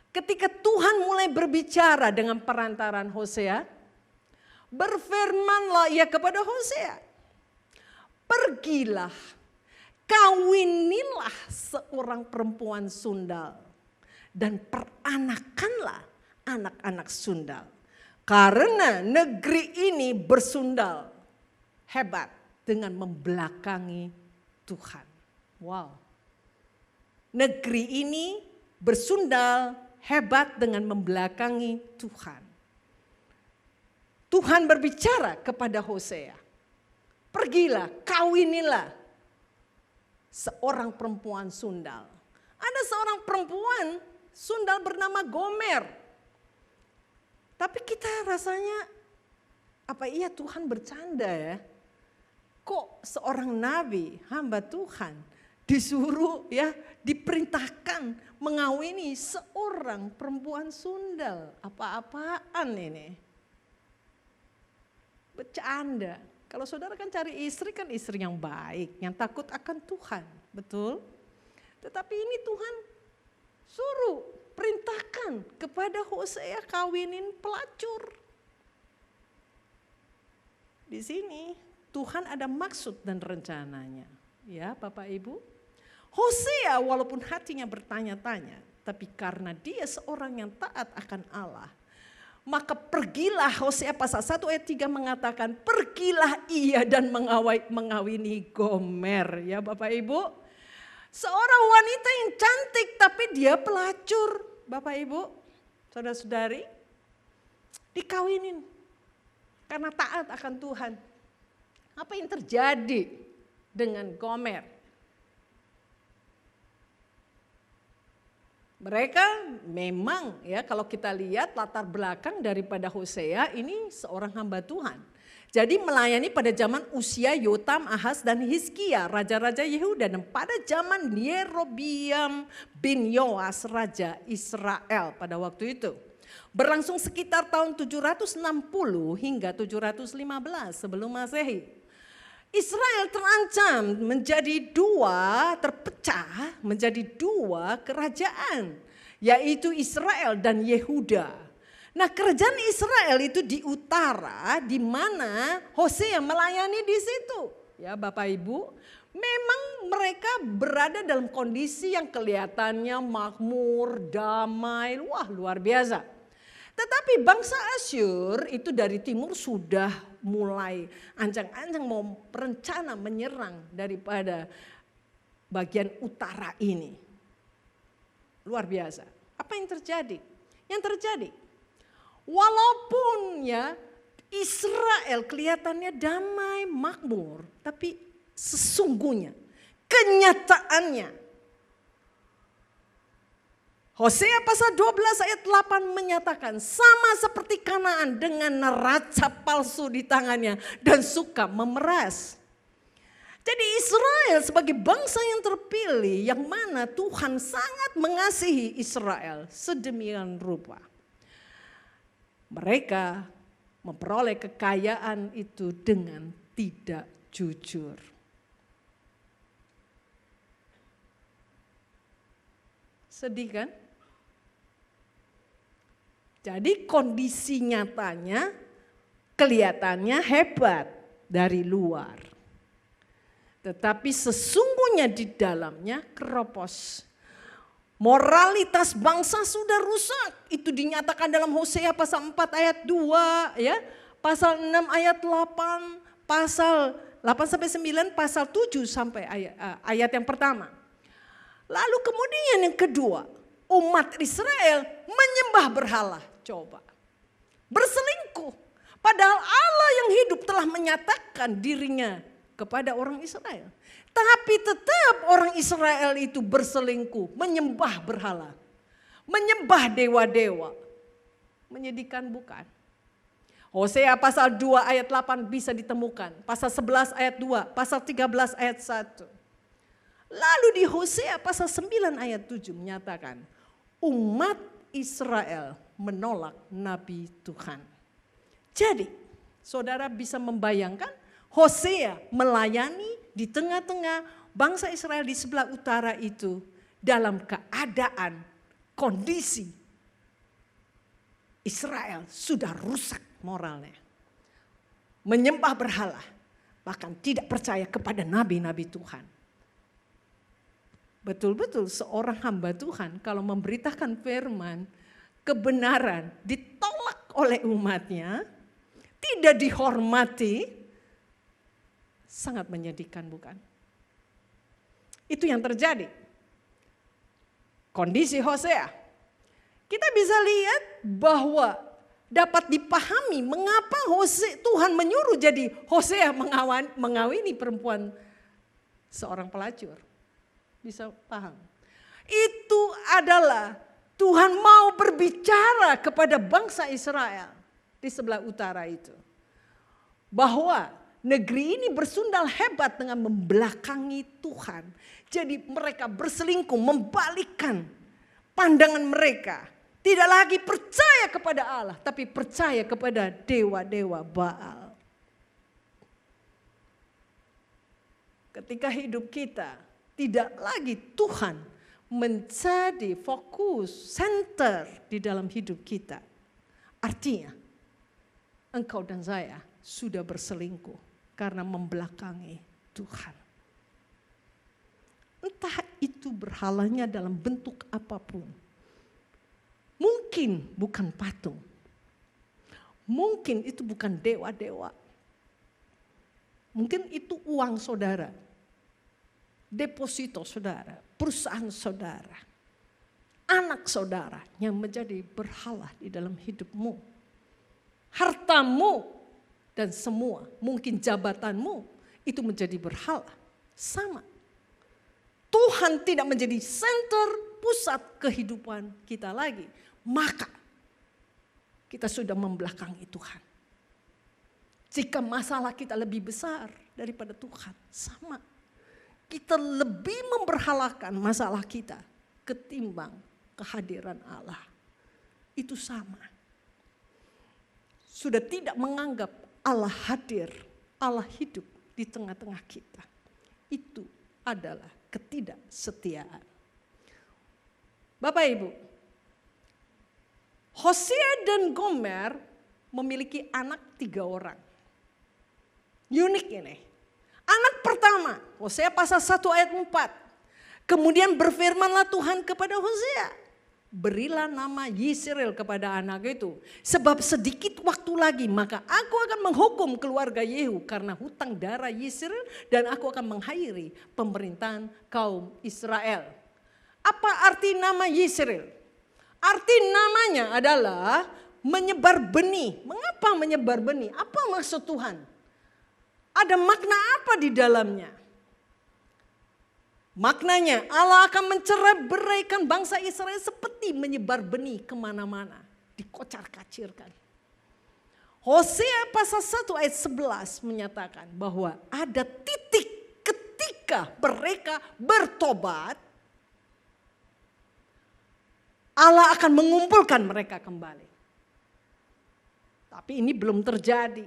Ketika Tuhan mulai berbicara dengan perantaran Hosea, berfirmanlah ia kepada Hosea, pergilah, kawinilah seorang perempuan sundal dan peranakanlah anak-anak sundal. Karena negeri ini bersundal hebat dengan membelakangi Tuhan. Wow. Negeri ini bersundal hebat dengan membelakangi Tuhan. Tuhan berbicara kepada Hosea. Pergilah, kawinilah seorang perempuan sundal. Ada seorang perempuan sundal bernama Gomer. Tapi kita rasanya, apa iya Tuhan bercanda ya? Kok seorang nabi, hamba Tuhan, disuruh ya, diperintahkan mengawini seorang perempuan sundal. Apa-apaan ini? Bercanda. Kalau saudara kan cari istri kan istri yang baik, yang takut akan Tuhan, betul? Tetapi ini Tuhan suruh, perintahkan kepada Hosea kawinin pelacur. Di sini Tuhan ada maksud dan rencananya. Ya Bapak Ibu. Hosea walaupun hatinya bertanya-tanya, tapi karena dia seorang yang taat akan Allah, maka pergilah, Hosea pasal 1 ayat 3 mengatakan, pergilah ia dan mengawini Gomer. Ya Bapak Ibu, seorang wanita yang cantik tapi dia pelacur. Bapak Ibu, saudara-saudari, dikawinin karena taat akan Tuhan. Apa yang terjadi dengan Gomer? Mereka memang ya kalau kita lihat latar belakang daripada Hosea ini seorang hamba Tuhan. Jadi melayani pada zaman Usia, Yotam, Ahaz, dan Hizkia, raja-raja Yehuda. Dan pada zaman Yerobiam bin Yoas, raja Israel pada waktu itu. Berlangsung sekitar tahun 760 hingga 715 sebelum Masehi. Israel terancam terpecah menjadi dua kerajaan, yaitu Israel dan Yehuda. Nah, kerajaan Israel itu di utara, di mana Hosea melayani di situ. Ya, Bapak Ibu, memang mereka berada dalam kondisi yang kelihatannya makmur, damai, wah luar biasa. Tetapi bangsa Asyur itu dari timur sudah mulai ancang-ancang mau berencana menyerang daripada bagian utara ini. Luar biasa. Apa yang terjadi? Yang terjadi, walaupun ya Israel kelihatannya damai, makmur, tapi sesungguhnya kenyataannya Hosea pasal 12 ayat 8 menyatakan sama seperti Kanaan dengan neraca palsu di tangannya dan suka memeras. Jadi Israel sebagai bangsa yang terpilih yang mana Tuhan sangat mengasihi Israel sedemikian rupa. Mereka memperoleh kekayaan itu dengan tidak jujur. Sedih kan? Jadi kondisi nyatanya kelihatannya hebat dari luar. Tetapi sesungguhnya di dalamnya keropos. Moralitas bangsa sudah rusak. Itu dinyatakan dalam Hosea pasal 4 ayat 2, ya. Pasal 6 ayat 8, pasal 8 sampai 9, pasal 7 sampai ayat yang pertama. Lalu kemudian yang kedua, umat Israel menyembah berhala. Coba. Berselingkuh. Padahal Allah yang hidup telah menyatakan dirinya kepada orang Israel. Tapi tetap orang Israel itu berselingkuh, menyembah berhala. Menyembah dewa-dewa. Menyedihkan bukan? Hosea pasal 2 ayat 8 bisa ditemukan. Pasal 11 ayat 2, pasal 13 ayat 1. Lalu di Hosea pasal 9 ayat 7 menyatakan umat Israel menolak nabi Tuhan. Jadi saudara bisa membayangkan Hosea melayani di tengah-tengah bangsa Israel di sebelah utara itu dalam keadaan kondisi Israel sudah rusak moralnya. Menyembah berhala, bahkan tidak percaya kepada nabi-nabi Tuhan. Betul-betul seorang hamba Tuhan kalau memberitakan firman, kebenaran ditolak oleh umatnya, tidak dihormati, sangat menyedihkan bukan? Itu yang terjadi. Kondisi Hosea. Kita bisa lihat bahwa dapat dipahami mengapa Tuhan menyuruh jadi Hosea mengawini perempuan seorang pelacur. Bisa paham. Itu adalah Tuhan mau berbicara kepada bangsa Israel di sebelah utara itu. Bahwa negeri ini bersundal hebat dengan membelakangi Tuhan. Jadi mereka berselingkuh, membalikkan pandangan mereka. Tidak lagi percaya kepada Allah, tapi percaya kepada dewa-dewa Baal. Ketika hidup kita tidak lagi Tuhan menjadi fokus, center di dalam hidup kita. Artinya engkau dan saya sudah berselingkuh karena membelakangi Tuhan. Entah itu berhalanya dalam bentuk apapun. Mungkin bukan patung. Mungkin itu bukan dewa-dewa. Mungkin itu uang saudara. Deposito saudara, perusahaan saudara, anak saudara yang menjadi berhala di dalam hidupmu. Hartamu dan semua, mungkin jabatanmu itu menjadi berhala. Sama. Tuhan tidak menjadi center pusat kehidupan kita lagi. Maka kita sudah membelakangi Tuhan. Jika masalah kita lebih besar daripada Tuhan, sama. Kita lebih memberhalakan masalah kita ketimbang kehadiran Allah. Itu sama. Sudah tidak menganggap Allah hadir, Allah hidup di tengah-tengah kita. Itu adalah ketidaksetiaan. Bapak Ibu, Hosea dan Gomer memiliki anak 3 orang. Unik ini. Anak pertama, Hosea pasal 1 ayat 4. Kemudian berfirmanlah Tuhan kepada Hosea, berilah nama Yisrael kepada anak itu. Sebab sedikit waktu lagi maka aku akan menghukum keluarga Yehu karena hutang darah Yisrael. Dan aku akan mengakhiri pemerintahan kaum Israel. Apa arti nama Yisrael? Arti namanya adalah menyebar benih. Mengapa menyebar benih? Apa maksud Tuhan? Ada makna apa di dalamnya? Maknanya Allah akan mencerai-beraikan bangsa Israel seperti menyebar benih kemana-mana. Dikocar-kacirkan. Hosea pasal 1 ayat 11 menyatakan bahwa ada titik ketika mereka bertobat, Allah akan mengumpulkan mereka kembali. Tapi ini belum terjadi.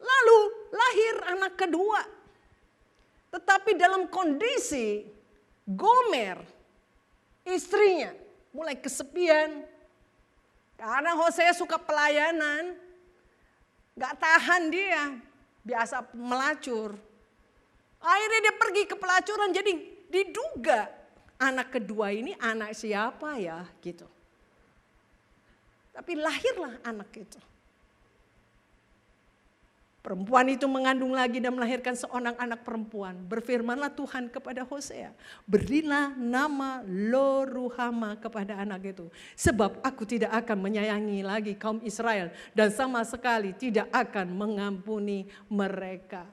Lalu lahir anak kedua. Tetapi dalam kondisi Gomer, istrinya mulai kesepian. Karena Hosea suka pelayanan. Gak tahan dia, biasa melacur. Akhirnya dia pergi ke pelacuran, jadi diduga anak kedua ini anak siapa ya gitu. Tapi lahirlah anak itu. Perempuan itu mengandung lagi dan melahirkan seorang anak perempuan. Berfirmanlah Tuhan kepada Hosea, berilah nama Lo-ruhama kepada anak itu. Sebab aku tidak akan menyayangi lagi kaum Israel dan sama sekali tidak akan mengampuni mereka.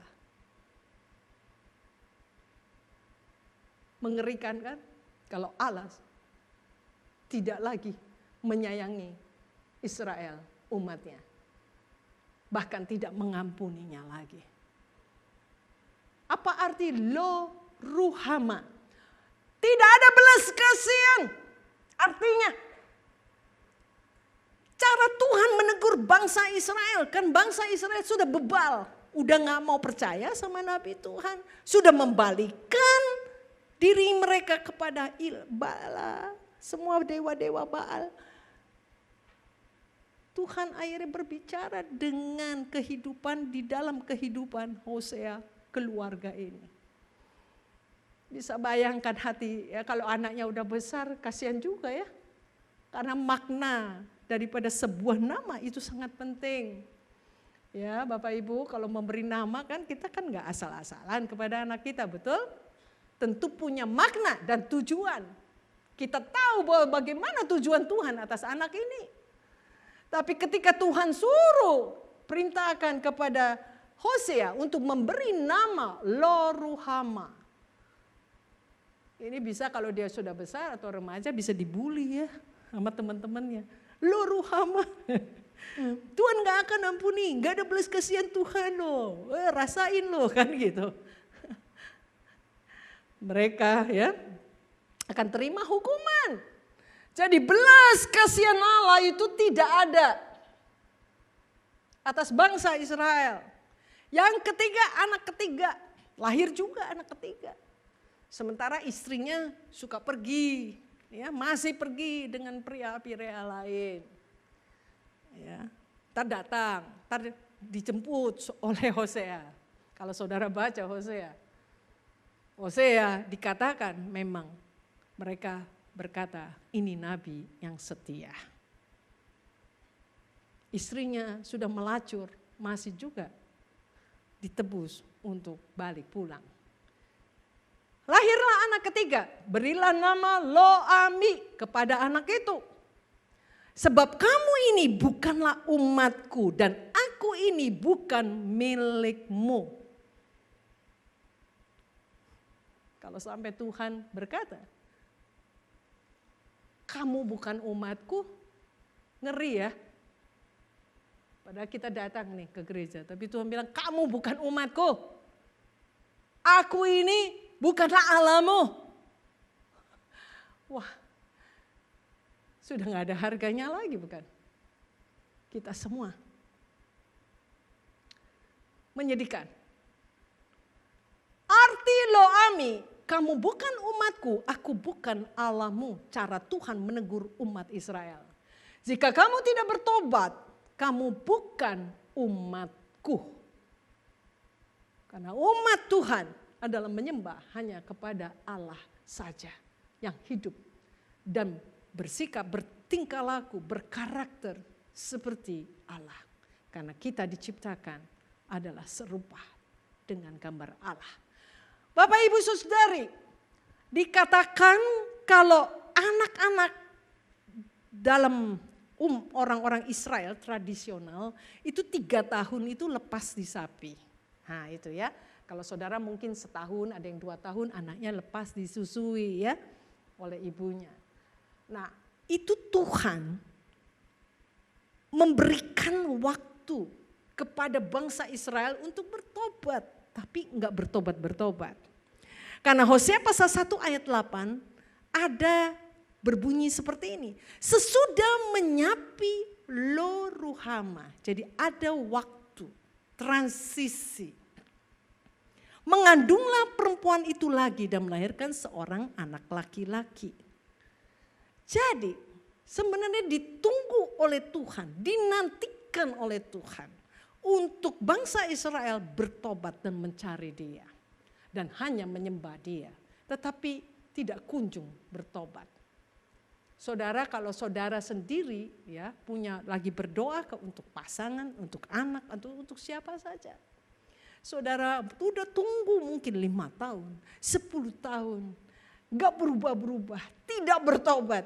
Mengerikan kan? Kalau Allah tidak lagi menyayangi Israel, umatnya. Bahkan tidak mengampuninya lagi. Apa arti Lo-ruhama? Tidak ada belas kasihan. Artinya, cara Tuhan menegur bangsa Israel. Kan bangsa Israel sudah bebal. Udah gak mau percaya sama Nabi Tuhan. Sudah membalikkan diri mereka kepada Baal. Semua dewa-dewa Baal. Tuhan akhirnya berbicara dengan kehidupan di dalam kehidupan Hosea keluarga ini. Bisa bayangkan hati ya, kalau anaknya udah besar kasihan juga ya. Karena makna daripada sebuah nama itu sangat penting. Ya Bapak Ibu kalau memberi nama kan kita kan gak asal-asalan kepada anak kita, betul? Tentu punya makna dan tujuan. Kita tahu bahwa bagaimana tujuan Tuhan atas anak ini. Tapi ketika Tuhan suruh perintahkan kepada Hosea untuk memberi nama Lo-ruhama. Ini bisa kalau dia sudah besar atau remaja bisa dibully ya sama teman-temannya. Lo-ruhama. Tuhan gak akan ampuni, gak ada belas kasihan Tuhan loh. Rasain loh kan gitu. Mereka ya akan terima hukuman. Jadi belas kasihan Allah itu tidak ada atas bangsa Israel. Yang ketiga, anak ketiga. Lahir juga anak ketiga. Sementara istrinya suka pergi. Ya, masih pergi dengan pria-pria lain. Ya, ntar datang, ntar dijemput oleh Hosea. Kalau saudara baca Hosea. Hosea dikatakan memang mereka berkata, ini nabi yang setia. Istrinya sudah melacur, masih juga ditebus untuk balik pulang. Lahirlah anak ketiga, berilah nama Lo-ami kepada anak itu. Sebab kamu ini bukanlah umatku dan aku ini bukan milikmu. Kalau sampai Tuhan berkata, kamu bukan umatku, ngeri ya. Padahal kita datang nih ke gereja, tapi Tuhan bilang kamu bukan umatku. Aku ini bukanlah Allahmu. Wah, sudah gak ada harganya lagi bukan? Kita semua. Menyedihkan. Arti loami, kamu bukan umatku, aku bukan Allahmu. Cara Tuhan menegur umat Israel. Jika kamu tidak bertobat, kamu bukan umatku. Karena umat Tuhan adalah menyembah hanya kepada Allah saja yang hidup dan bersikap, bertingkah laku, berkarakter seperti Allah. Karena kita diciptakan adalah serupa dengan gambar Allah. Bapak Ibu Saudari, dikatakan kalau anak-anak dalam orang-orang Israel tradisional itu 3 tahun itu lepas di sapi. Nah itu ya, kalau saudara mungkin setahun, ada yang 2 tahun anaknya lepas disusui ya oleh ibunya. Nah itu Tuhan memberikan waktu kepada bangsa Israel untuk bertobat. Tapi enggak bertobat-bertobat. Karena Hosea pasal 1 ayat 8 ada berbunyi seperti ini. Sesudah menyapi lo ruhama. Jadi ada waktu transisi. Mengandunglah perempuan itu lagi dan melahirkan seorang anak laki-laki. Jadi sebenarnya ditunggu oleh Tuhan, dinantikan oleh Tuhan untuk bangsa Israel bertobat dan mencari Dia dan hanya menyembah Dia, tetapi tidak kunjung bertobat. Saudara, kalau saudara sendiri ya punya lagi berdoa untuk pasangan, untuk anak, atau untuk siapa saja. Saudara udah tunggu mungkin 5 tahun, 10 tahun, gak berubah-berubah, tidak bertobat.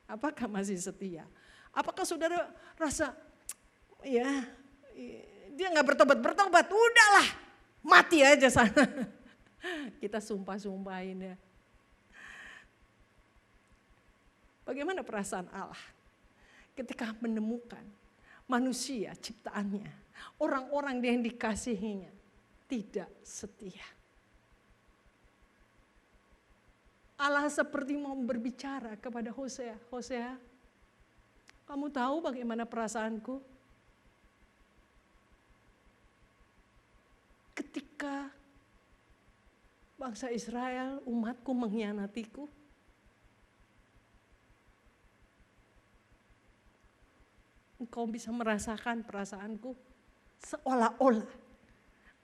Apakah masih setia? Apakah saudara rasa ya dia gak bertobat, udahlah mati aja sana. Kita sumpah-sumpahin ya. Bagaimana perasaan Allah ketika menemukan manusia ciptaannya, orang-orang yang dikasihinya tidak setia. Allah seperti mau berbicara kepada Hosea, Hosea, kamu tahu bagaimana perasaanku? Ketika bangsa Israel, umatku mengkhianatiku, engkau bisa merasakan perasaanku seolah-olah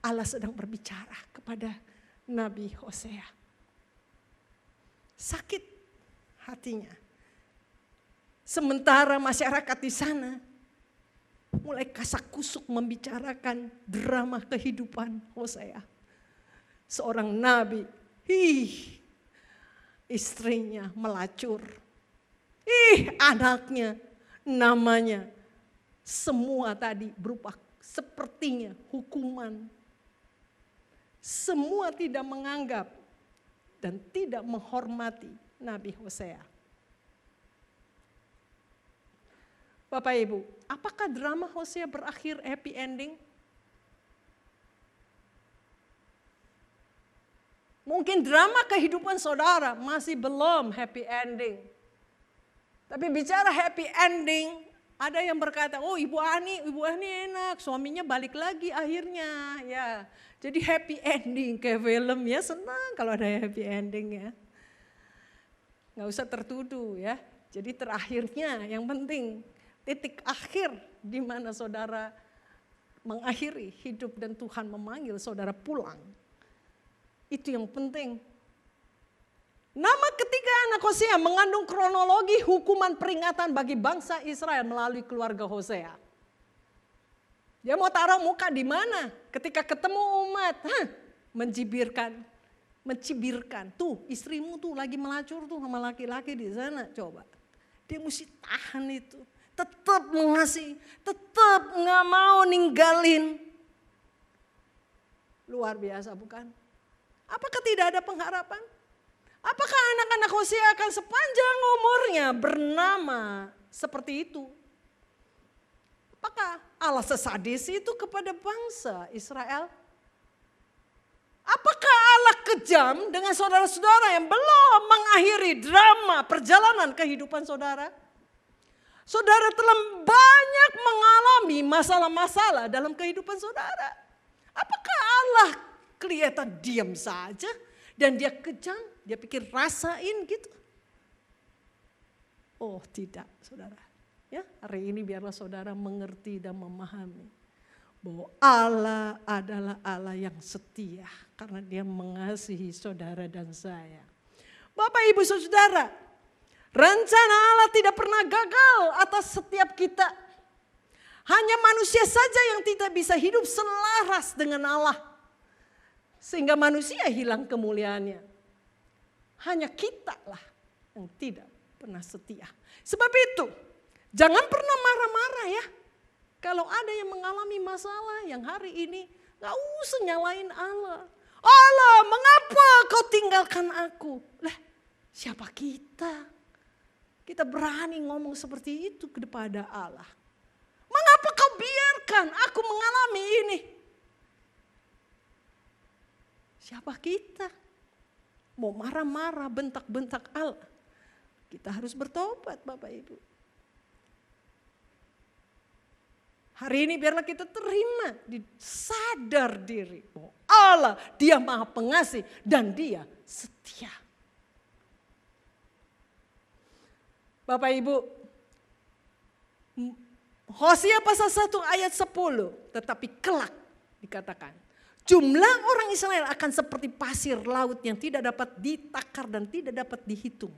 Allah sedang berbicara kepada Nabi Hosea. Sakit hatinya. Sementara masyarakat di sana mulai kasak-kusuk membicarakan drama kehidupan Hosea. Seorang nabi, istrinya melacur. Anaknya, namanya, semua tadi berupa sepertinya hukuman. Semua tidak menganggap dan tidak menghormati Nabi Hosea. Bapak Ibu, apakah drama Hosea berakhir happy ending? Mungkin drama kehidupan saudara masih belum happy ending. Tapi bicara happy ending, ada yang berkata, oh Ibu Ani enak, suaminya balik lagi akhirnya. Ya, jadi happy ending kayak film ya, senang kalau ada happy ending ya. Gak usah tertuduh ya. Jadi terakhirnya yang penting titik akhir di mana saudara mengakhiri hidup dan Tuhan memanggil saudara pulang. Itu yang penting. Nama ketiga anak Hosea mengandung kronologi hukuman peringatan bagi bangsa Israel melalui keluarga Hosea. Dia mau taruh muka di mana? Ketika ketemu umat, mencibirkan. Tuh istrimu tuh lagi melacur tuh sama laki-laki di sana, coba. Dia mesti tahan itu. Tetap mengasihi, tetap gak mau ninggalin. Luar biasa bukan? Apakah tidak ada pengharapan? Apakah anak-anak Hosea akan sepanjang umurnya bernama seperti itu? Apakah Allah sesadis itu kepada bangsa Israel? Apakah Allah kejam dengan saudara-saudara yang belum mengakhiri drama perjalanan kehidupan saudara? Saudara telah banyak mengalami masalah-masalah dalam kehidupan saudara. Apakah Allah kelihatan diam saja dan dia kejam, dia pikir rasain gitu? Oh tidak, saudara. Ya, hari ini biarlah saudara mengerti dan memahami bahwa Allah adalah Allah yang setia karena dia mengasihi saudara dan saya. Bapak Ibu Saudara, rencana Allah tidak pernah gagal atas setiap kita. Hanya manusia saja yang tidak bisa hidup selaras dengan Allah. Sehingga manusia hilang kemuliaannya. Hanya kita lah yang tidak pernah setia. Sebab itu, jangan pernah marah-marah ya. Kalau ada yang mengalami masalah yang hari ini, gak usah nyalain Allah. Allah, mengapa kau tinggalkan aku? Lah, siapa kita? Kita berani ngomong seperti itu kepada Allah. Mengapa kau biarkan aku mengalami ini? Siapa kita? Mau marah-marah, bentak-bentak Allah. Kita harus bertobat Bapak Ibu. Hari ini biarlah kita terima, sadar diri bahwa Allah dia Maha Pengasih dan dia setia. Bapak Ibu, Hosea pasal 1 ayat 10, tetapi kelak dikatakan, jumlah orang Israel akan seperti pasir laut yang tidak dapat ditakar dan tidak dapat dihitung.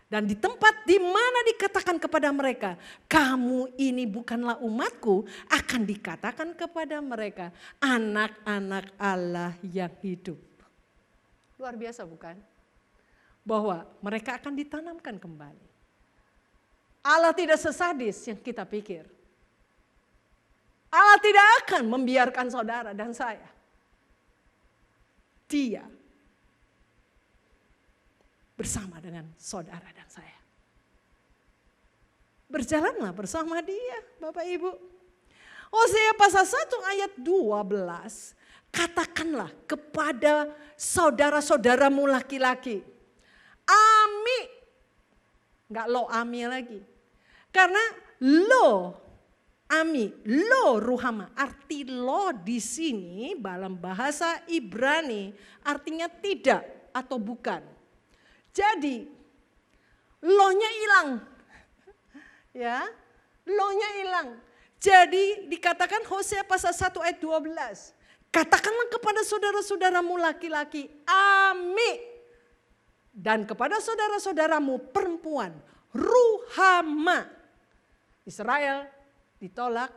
Dan di tempat di mana dikatakan kepada mereka, kamu ini bukanlah umatku, akan dikatakan kepada mereka, anak-anak Allah yang hidup. Luar biasa bukan? Bahwa mereka akan ditanamkan kembali. Allah tidak sesadis yang kita pikir. Allah tidak akan membiarkan saudara dan saya. Dia bersama dengan saudara dan saya. Berjalanlah bersama dia, Bapak Ibu. Hosea pasal 1 ayat 12, katakanlah kepada saudara-saudaramu laki-laki, Ami, enggak lo Ami lagi. Karena lo Ami, lo ruhama, arti lo di sini dalam bahasa Ibrani artinya tidak atau bukan. Jadi lo-nya hilang. Ya, lo-nya hilang. Jadi dikatakan Hosea pasal 1 ayat 12. Katakanlah kepada saudara-saudaramu laki-laki, Ami. Dan kepada saudara-saudaramu perempuan, Ruhama. Israel ditolak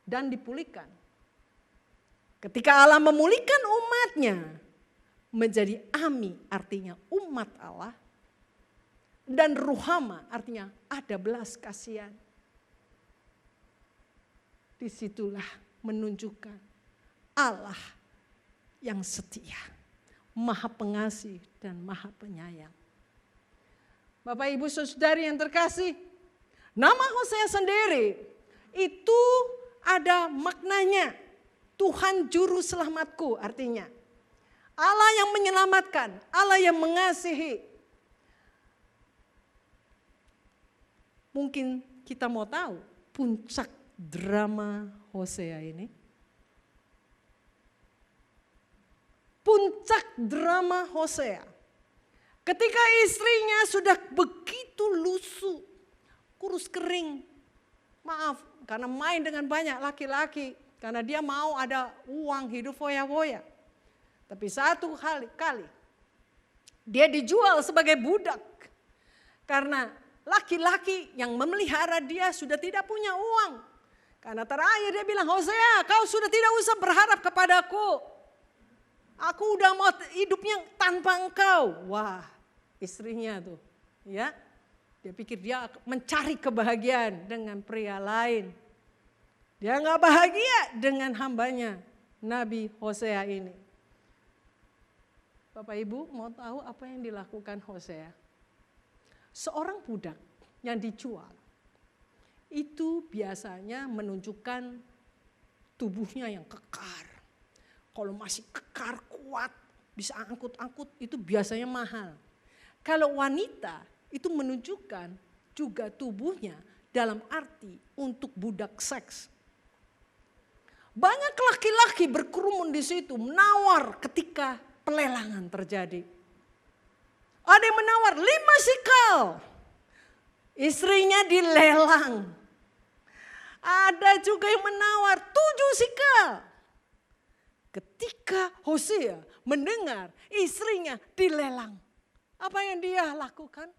dan dipulihkan. Ketika Allah memulihkan umatnya menjadi Ami artinya umat Allah. Dan Ruhama artinya ada belas kasihan. Disitulah menunjukkan Allah yang setia, Maha Pengasih dan Maha Penyayang. Bapak Ibu Saudari yang terkasih, nama Hosea sendiri itu ada maknanya. Tuhan Juru Selamatku artinya. Allah yang menyelamatkan, Allah yang mengasihi. Mungkin kita mau tahu puncak drama Hosea ini. Puncak drama Hosea. Ketika istrinya sudah begitu lusuh, kurus kering. Maaf, karena main dengan banyak laki-laki. Karena dia mau ada uang hidup foya-foya. Tapi satu kali dia dijual sebagai budak. Karena laki-laki yang memelihara dia sudah tidak punya uang. Karena terakhir dia bilang, Hosea kau sudah tidak usah berharap kepadaku. Aku udah mau hidupnya tanpa engkau. Wah, istrinya tuh ya. Dia pikir dia mencari kebahagiaan dengan pria lain. Dia gak bahagia dengan hambanya Nabi Hosea ini. Bapak Ibu mau tahu apa yang dilakukan Hosea? Seorang budak yang dijual. itu biasanya menunjukkan tubuhnya yang kekar. Kalau masih kekar, kuat, bisa angkut-angkut, itu biasanya mahal. Kalau wanita itu menunjukkan juga tubuhnya dalam arti untuk budak seks. Banyak laki-laki berkerumun di situ menawar ketika pelelangan terjadi. Ada yang menawar 5 sikal. Istrinya dilelang. Ada juga yang menawar 7 sikal. Ketika Hosea mendengar istrinya dilelang, apa yang dia lakukan?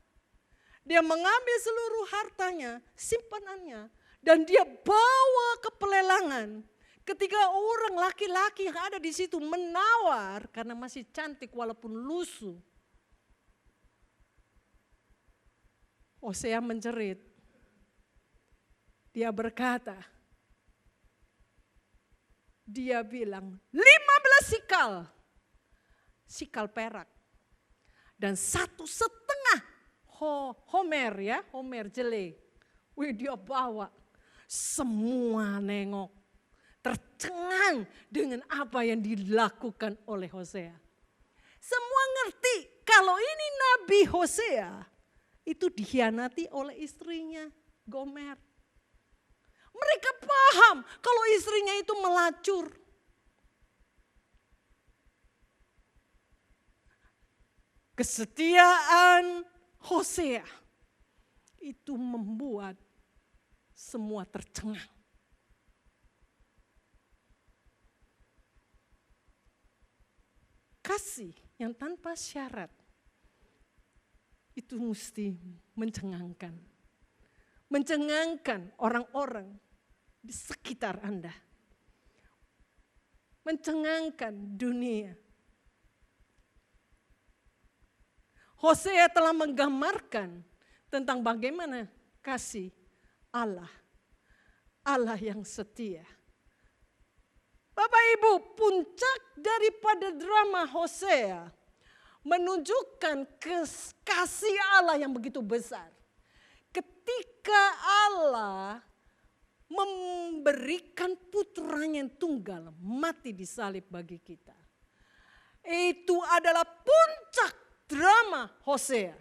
Dia mengambil seluruh hartanya, simpanannya, dan dia bawa ke pelelangan. Ketika orang laki-laki yang ada di situ menawar karena masih cantik walaupun lusuh. Hosea menjerit. Dia berkata, dia bilang 15 sikal, sikal perak. Dan 1,5 homer ya, homer jele. Wih dia bawa, semua nengok. Tercengang dengan apa yang dilakukan oleh Hosea. Semua ngerti kalau ini Nabi Hosea itu dikhianati oleh istrinya Gomer. Mereka paham kalau istrinya itu melacur. Kesetiaan Hosea itu membuat semua tercengang. Kasih yang tanpa syarat itu mesti mencengangkan. Mencengangkan orang-orang di sekitar Anda. Mencengangkan dunia. Hosea telah menggambarkan tentang bagaimana kasih Allah. Allah yang setia. Bapak Ibu, puncak daripada drama Hosea menunjukkan kasih Allah yang begitu besar. Ketika Allah memberikan putranya yang tunggal mati di salib bagi kita. Itu adalah puncak drama Hosea.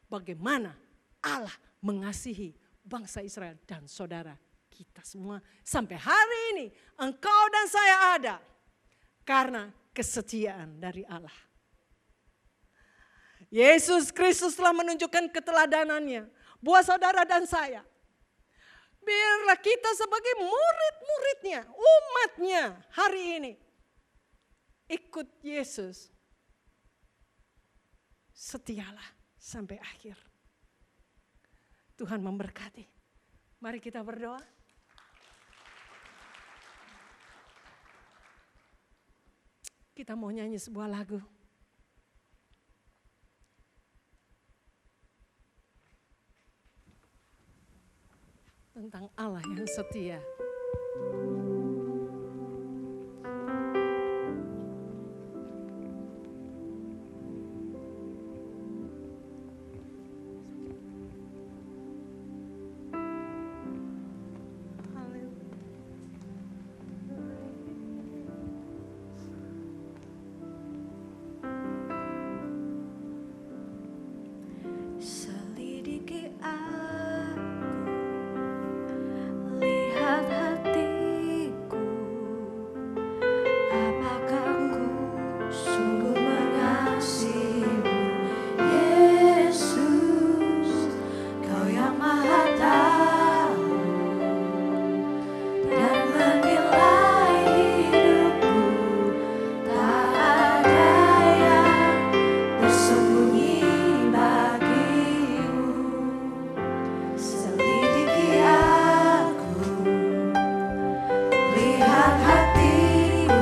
Bagaimana Allah mengasihi bangsa Israel dan saudara kita semua. Sampai hari ini engkau dan saya ada karena kesetiaan dari Allah. Yesus Kristus telah menunjukkan keteladanannya buat saudara dan saya. Biarlah kita sebagai murid-muridnya, umatnya hari ini ikut Yesus. Setialah sampai akhir. Tuhan memberkati. Mari kita berdoa. Kita mau nyanyi sebuah lagu. Tentang Allah yang setia. Selidiki aku, lihat hatiku, apakah ku sungguh mengasihimu, Yesus, Kau yang Maha Tahu dan menilai hidupku, tak ada yang tersembunyi bagimu. Selidiki aku, lihat hatiku,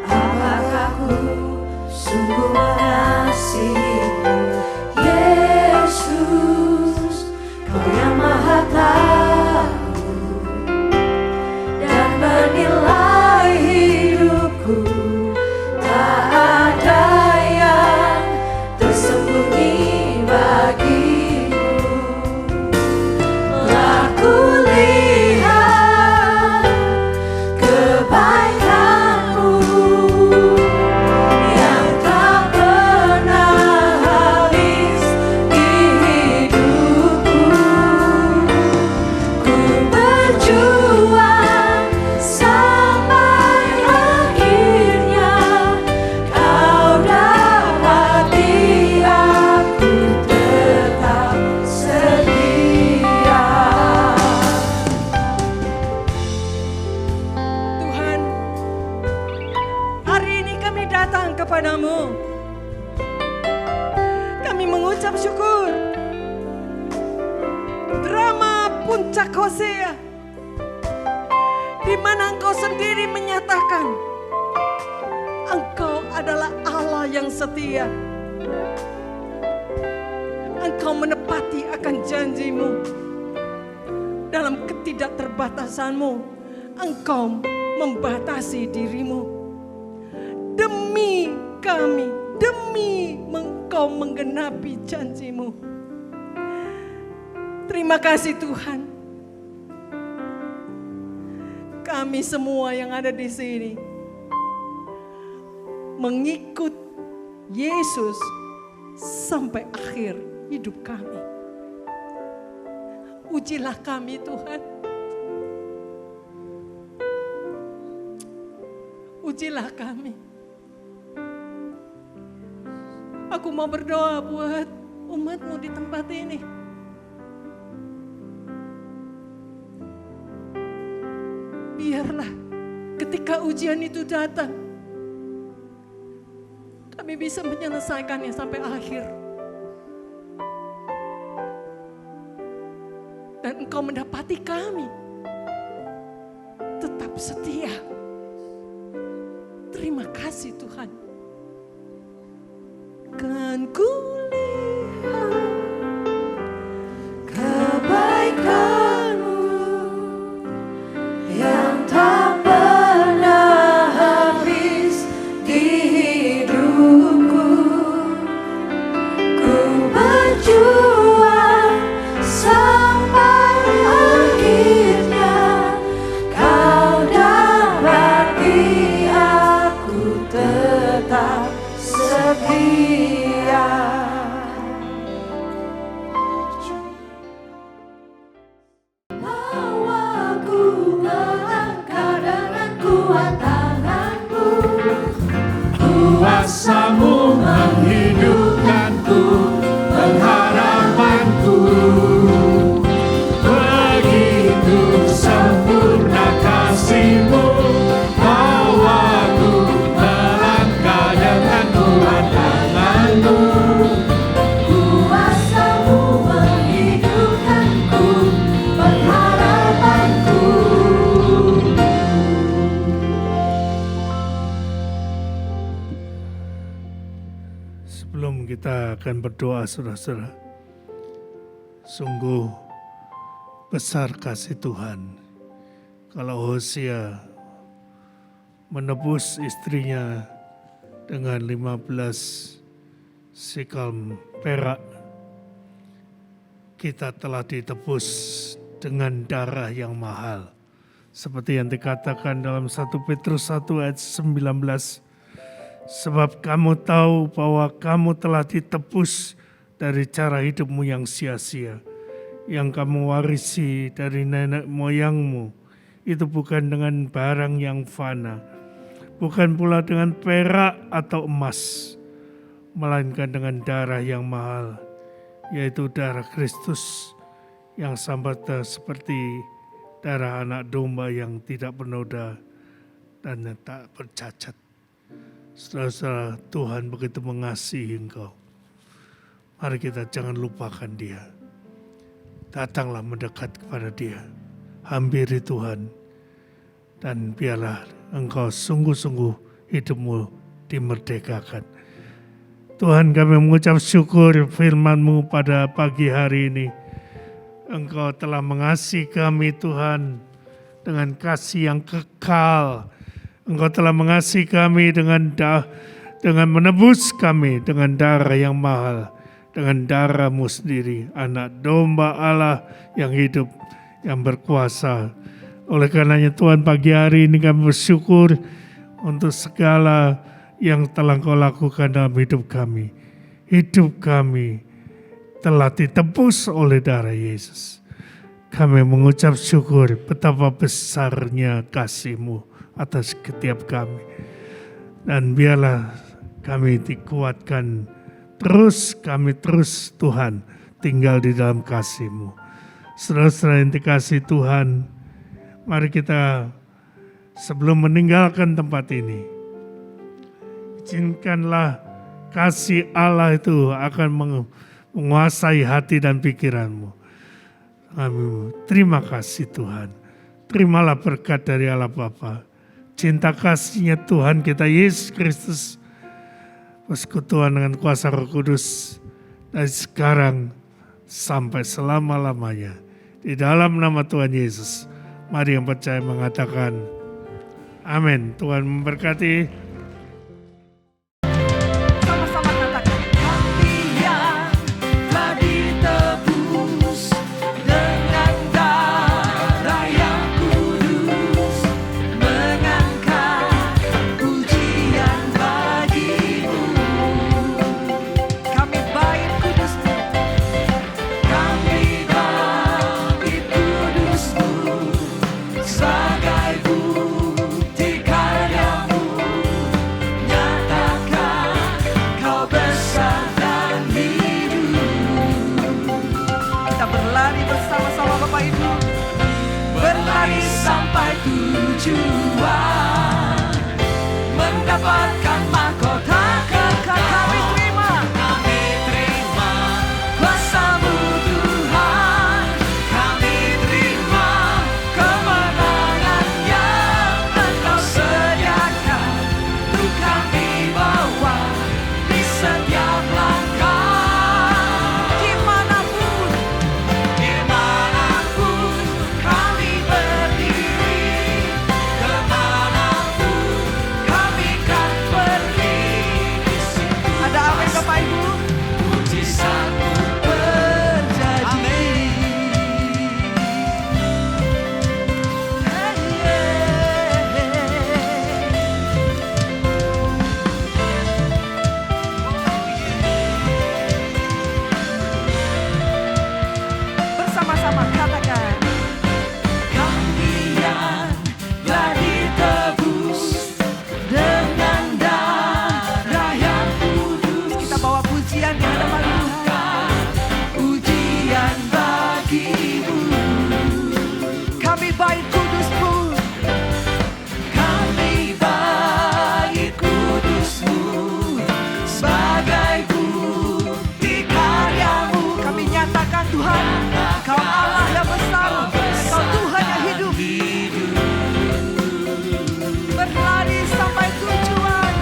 apakah ku sungguh mengasihimu, Yesus, Kau yang Maha Tahu dan menilai hidupku, tak ada yang tersembunyi bagimu. kepadamu. Kami mengucap syukur. Drama puncak Hosea, di mana Engkau sendiri menyatakan Engkau adalah Allah yang setia. Engkau menepati akan janjimu. Dalam ketidakterbatasanmu, Engkau membatasi dirimu. Demi kami, demi Engkau menggenapi janjimu. Terima kasih Tuhan. Kami semua yang ada di sini mengikut Yesus sampai akhir hidup kami. Ujilah kami Tuhan. Ujilah kami. Aku mau berdoa buat umat-Mu di tempat ini. Biarlah ketika ujian itu datang, kami bisa menyelesaikannya sampai akhir. Dan Engkau mendapati kami tetap setia. Terima kasih Tuhan. Kan ku lihat kebaikan-Mu yang tak pernah habis di hidupku. Ku berjuang sampai akhirnya Kau dapati aku tetap setia. Mau aku melangkah dengan kuat tangan-Mu, Kuasa-Mu menghidupkanku, pengharapanku. Begitu sempurna kasih-Mu, mau aku melangkah dengan kuat tangan-Mu. kuasa-Mu menghidupkanku, pengharapanku. Sebelum kita akan berdoa, saudara-saudara, sungguh besar kasih Tuhan. Kalau Hosea menebus istrinya dengan 15 sikal perak, kita telah ditebus dengan darah yang mahal. Seperti yang dikatakan dalam 1 Petrus 1 ayat 19, sebab kamu tahu bahwa kamu telah ditebus dari cara hidupmu yang sia-sia, yang kamu warisi dari nenek moyangmu. Itu bukan dengan barang yang fana, bukan pula dengan perak atau emas, melainkan dengan darah yang mahal, yaitu darah Kristus yang sama seperti darah anak domba yang tidak bernoda dan yang tak bercacat. Saudara-saudara, Tuhan begitu mengasihi engkau. Mari kita jangan lupakan Dia. Datanglah mendekat kepada Dia. Hampiri Tuhan. Dan biarlah engkau sungguh-sungguh hidupmu dimerdekakan. Tuhan, kami mengucap syukur firman-Mu pada pagi hari ini. Engkau telah mengasihi kami Tuhan dengan kasih yang kekal. Engkau telah mengasihi kami dengan menebus kami dengan darah yang mahal, dengan darah-Mu sendiri, anak domba Allah yang hidup, yang berkuasa. Oleh karenanya Tuhan, pagi hari ini kami bersyukur untuk segala yang telah Engkau lakukan dalam hidup kami. Hidup kami telah ditebus oleh darah Yesus. Kami mengucap syukur betapa besarnya kasih-Mu atas setiap kami. Dan biarlah kami dikuatkan terus, kami terus Tuhan tinggal di dalam kasih-Mu. Saudara-saudara yang dikasihi Tuhan, mari kita sebelum meninggalkan tempat ini, izinkanlah kasih Allah itu akan menguasai hati dan pikiranmu. Amin. Terima kasih Tuhan. Terimalah berkat dari Allah Bapa. Cinta kasihnya Tuhan kita Yesus Kristus, persekutuan dengan kuasa Roh Kudus dari sekarang sampai selama-lamanya. Di dalam nama Tuhan Yesus, mari yang percaya mengatakan amin. Tuhan memberkati. Sama-sama katakan, hati yang telah ditebus dengan darah yang kudus, mengangkat pujian bagimu. Kami bait kudus-Mu, kami bait kudus-Mu, sebagai bukti karya-Mu, nyatakan Kau besar dan hidup. Kita berlari bersama-sama Bapak Ibu, berlari sampai tujuan, mendapatkan mahkota kekal. Kami terima kuasa-Mu Tuhan, kami terima kemenangan yang Engkau sediakan untuk kami bawa di setiap langkah. Dimanapun kami berdiri, kemanapun kami kan pergi, di situ ada amin Bapak Ibu, mujizat-Mu terjadi. Bersama-sama katakan, kami yang telah ditebus dengan darah yang kudus. Kita bawa pujian di hadapan Tuhan, pujian bagi-Mu. Kami bait kudus-Mu, kami bait kudus-Mu, sebagai bukti karya-Mu. Kami nyatakan Tuhan, Kau Allah yang besar, Kau Tuhan yang hidup. Berlari sampai tujuan,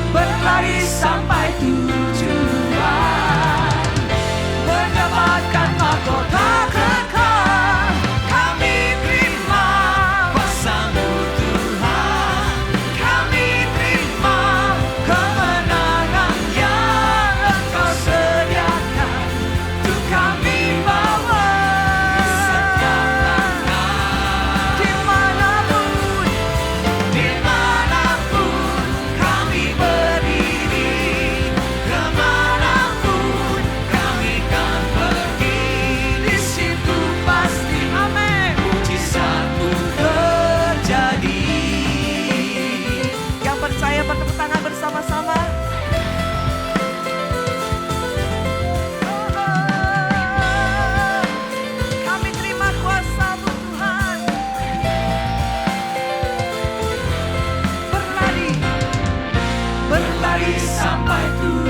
berlari sampai tujuan, mendapatkan mahkota kekal. Kami terima kuasa-Mu Tuhan, kami terima kemenangan yang Engkau sediakan untuk kami bawa setiap langkah. Dimanapun kami berdiri, kemanapun kami kan pergi, di situ pasti amin, mujizat-Mu terjadi. Yang percaya bertepuk tangan bersama-sama. Kami terima kuasa-Mu Tuhan. Berlari sampai tujuan.